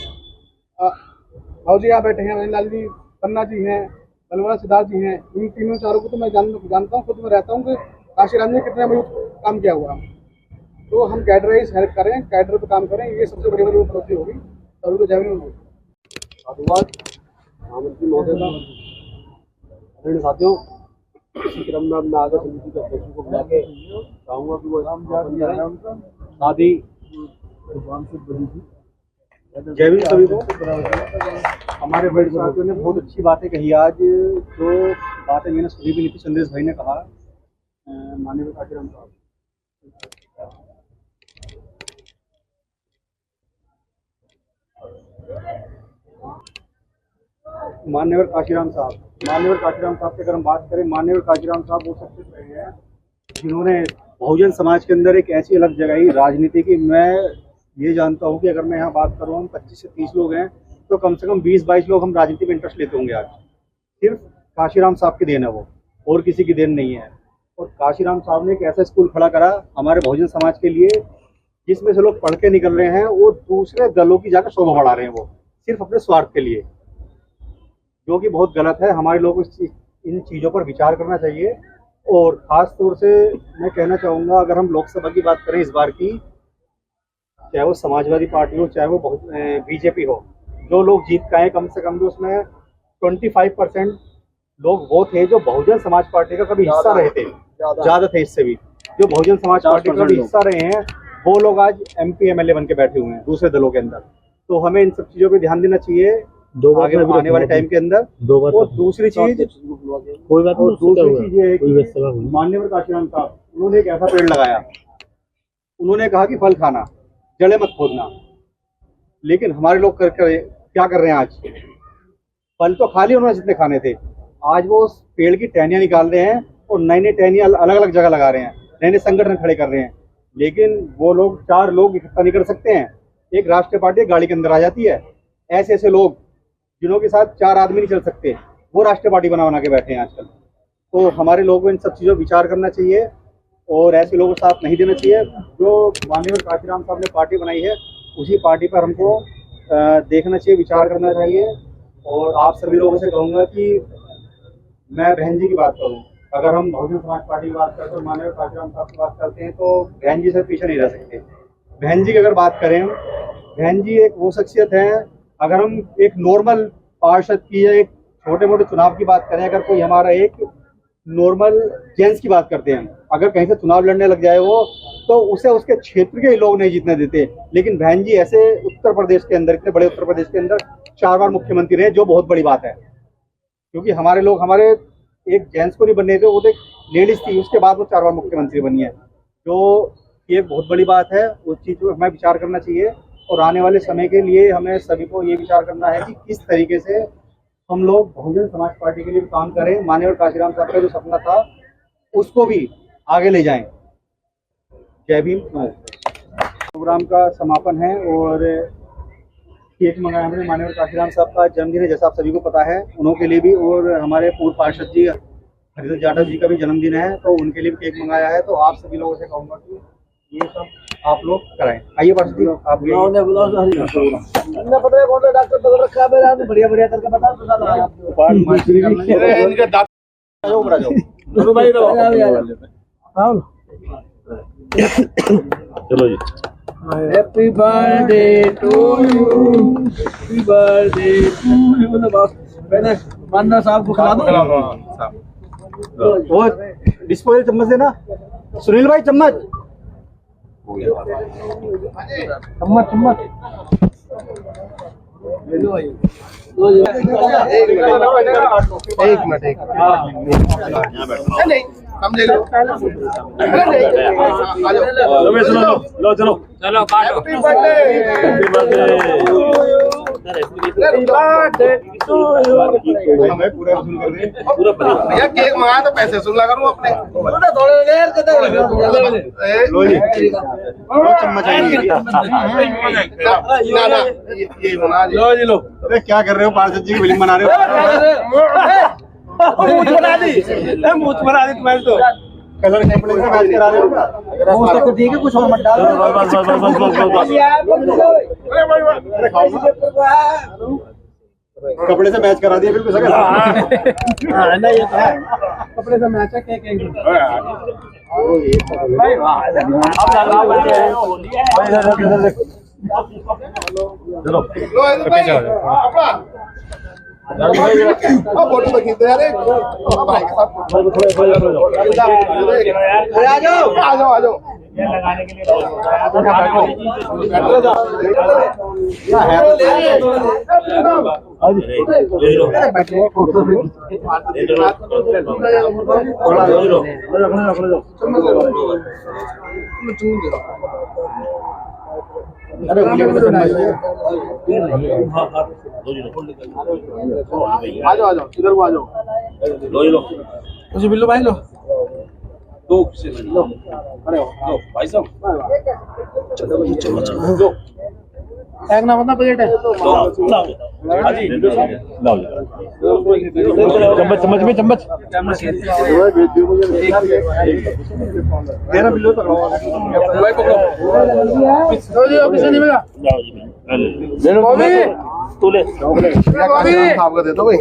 [SPEAKER 7] भाव जी यहाँ बैठे हैं, लाल जी, पन्ना जी हैं, बलवाड़ा सिद्धार्थ जी हैं, इन तीनों चारों को तो मैं जानता हूँ, खुद में रहता हूँ कि काशीराम ने कितना मजबूत काम किया हुआ। तो हम कैडराइज हेल्प करें, कैडर पर काम करें, ये सबसे बड़ी बड़ी उपलब्धि होगी। सभी को जय भीम।
[SPEAKER 1] साधुवाद महामंत्री महोदय का। साथियों, इसी क्रम में मैं आगे समिति के अध्यक्षों को बुला के चाहूँगा कि वो साथ ही जय भीम सभी को। हमारे बड़े साथियों ने बहुत अच्छी बातें कही आज, जो बातें मैंने सुनी भी नहीं थी। संदेश भाई ने कहा, माननीय काशीराम साहब, माननीय काशीराम साहब की अगर हम बात करें, माननीय काशीराम साहब वो सबसे पहले हैं जिन्होंने बहुजन समाज के अंदर एक ऐसी अलग जगह राजनीति की। मैं ये जानता हूँ कि अगर मैं यहाँ बात करूँ, हम 25 से 30 लोग हैं तो कम से कम 20-22 लोग हम राजनीति में इंटरेस्ट लेते होंगे। आज सिर्फ काशीराम साहब की देन है वो, और किसी की देन नहीं है। और काशीराम साहब ने एक ऐसा स्कूल खड़ा करा हमारे बहुजन समाज के लिए, जिसमें से लोग पढ़ के निकल रहे हैं और दूसरे दलों की जाकर शोभा बढ़ा रहे हैं, वो सिर्फ अपने स्वार्थ के लिए, जो कि बहुत गलत है। हमारे लोगों को इन चीज़ों पर विचार करना चाहिए। और ख़ास तौर से मैं कहना चाहूँगा, अगर हम लोकसभा की बात करें इस बार की, चाहे वो समाजवादी पार्टी हो, चाहे वो बीजेपी हो, जो लोग जीत के आए कम से कम भी उसमें 25% लोग वो थे जो बहुजन समाज पार्टी का कभी हिस्सा रहे थे, ज़्यादा थे इससे भी, जो बहुजन समाज पार्टी का कभी हिस्सा रहे हैं, वो लोग आज MP MLA बन के बैठे हुए हैं दूसरे दलों के अंदर। तो हमें इन सब चीज़ों पर ध्यान देना चाहिए आगे आने वाले टाइम के अंदर। और दूसरी चीज ये है कि माननीय काशीराम साहब, उन्होंने एक ऐसा पेड़ लगाया, उन्होंने कहा कि फल खाना, जड़ें मत खोदना। लेकिन हमारे लोग क्या कर रहे हैं आज? फल तो खा लिए उन्होंने जितने खाने थे, आज वो उस पेड़ की टहनियाँ निकाल रहे हैं और नई नई टहनियाँ अलग अलग जगह लगा रहे हैं, नए नए संगठन खड़े कर रहे हैं। लेकिन वो लोग 4 लोग इकट्ठा नहीं कर सकते हैं, एक राष्ट्रीय पार्टी गाड़ी के अंदर आ जाती है। ऐसे ऐसे लोग जिन्हों के साथ 4 आदमी नहीं चल सकते, वो राष्ट्रीय पार्टी बना के बैठे हैं आजकल। तो हमारे लोगों को इन सब चीज़ों पर विचार करना चाहिए और ऐसे लोगों को साथ नहीं देना चाहिए। जो माननीय काशीराम साहब ने पार्टी बनाई है, उसी पार्टी पर हमको देखना चाहिए, विचार करना चाहिए। और आप सभी लोगों से कहूँगा कि मैं बहन जी की बात करूँ, अगर हम बहुजन समाज पार्टी की बात करते हैं, माननीय काशीराम साहब की बात करते हैं, तो बहन जी से पीछे नहीं रह सकते। बहन जी की अगर बात करें, बहन जी एक वो शख्सियत है, अगर हम एक नॉर्मल पार्षद की या एक छोटे मोटे चुनाव की बात करें, अगर कोई हमारा एक नॉर्मल जेंट्स की बात करते हैं, अगर कहीं से चुनाव लड़ने लग जाए वो, तो उसे उसके क्षेत्र के ही लोग नहीं जीतने देते। लेकिन बहन जी ऐसे उत्तर प्रदेश के अंदर, इतने बड़े उत्तर प्रदेश के अंदर 4 बार मुख्यमंत्री रहे, जो बहुत बड़ी बात है। क्योंकि हमारे लोग, हमारे एक जेंट्स को नहीं बनने थे, वो तो एक लेडीज थी, उसके बाद वो 4 बार मुख्यमंत्री बनी है, जो ये बहुत बड़ी बात है। उस चीज़ पर हमें विचार करना चाहिए। और आने वाले समय के लिए हमें सभी को ये विचार करना है कि किस तरीके से हम लोग बहुजन समाज पार्टी के लिए काम करें, माननीय काशीराम साहब का जो सपना था उसको भी आगे ले जाएं। जय भीम। प्रोग्राम का समापन है और केक मंगाया हमने, माननीय काशीराम साहब का जन्मदिन है, जैसा आप सभी को पता है, उन्हों के लिए भी, और हमारे पूर्व पार्षद जी हरिदत्त जाटव जी का भी जन्मदिन है, तो उनके लिए भी केक मंगाया है। तो आप सभी लोगों से कहूँगा कि ये सब आप लोग कराएं। आइए पार्षद जी, आप डॉक्टर बदल रखा है मेरा, बढ़िया बढ़िया करके बता।
[SPEAKER 5] चलो जी।
[SPEAKER 1] Happy birthday to you, happy birthday to you. मैंने मानना साहब को खिला दो। और डिस्पोजल चम्मच देना, सुनील भाई चम्मच चम्मच चम्मच एक मिनट
[SPEAKER 2] लो चलो चलो काटो।
[SPEAKER 7] भैया केक मंगाया तो पैसे सुन लगा करूँ अपने।
[SPEAKER 5] लो
[SPEAKER 7] अरे क्या कर रहे हो, पार्षद जी की फिल्म बना रहे हो?
[SPEAKER 2] मुझ पर आदि तुम्हारे तो
[SPEAKER 7] कलर कपड़े से मैच करा रहे हो?
[SPEAKER 1] तो ठीक है, कुछ और मत डालो।
[SPEAKER 7] कपड़े से मैच करा दिया बिल्कुल सही।
[SPEAKER 1] कपड़े से मैच है, केक
[SPEAKER 5] चलो
[SPEAKER 7] फोटो तो खींचते यार भाई के साथ आ जाओ आ जाओ इधर को आ जाओ
[SPEAKER 3] बिल्लू भाई लो
[SPEAKER 6] दो से लो
[SPEAKER 7] खड़े हो
[SPEAKER 6] भाई साहब
[SPEAKER 7] एक ना बंदा बजट है
[SPEAKER 5] चम्मच चम्मच में चम्मच
[SPEAKER 7] मेरा बिल्लू पकड़ो किसे नहीं मिला
[SPEAKER 5] तू ले
[SPEAKER 7] साहब का दे दो भाई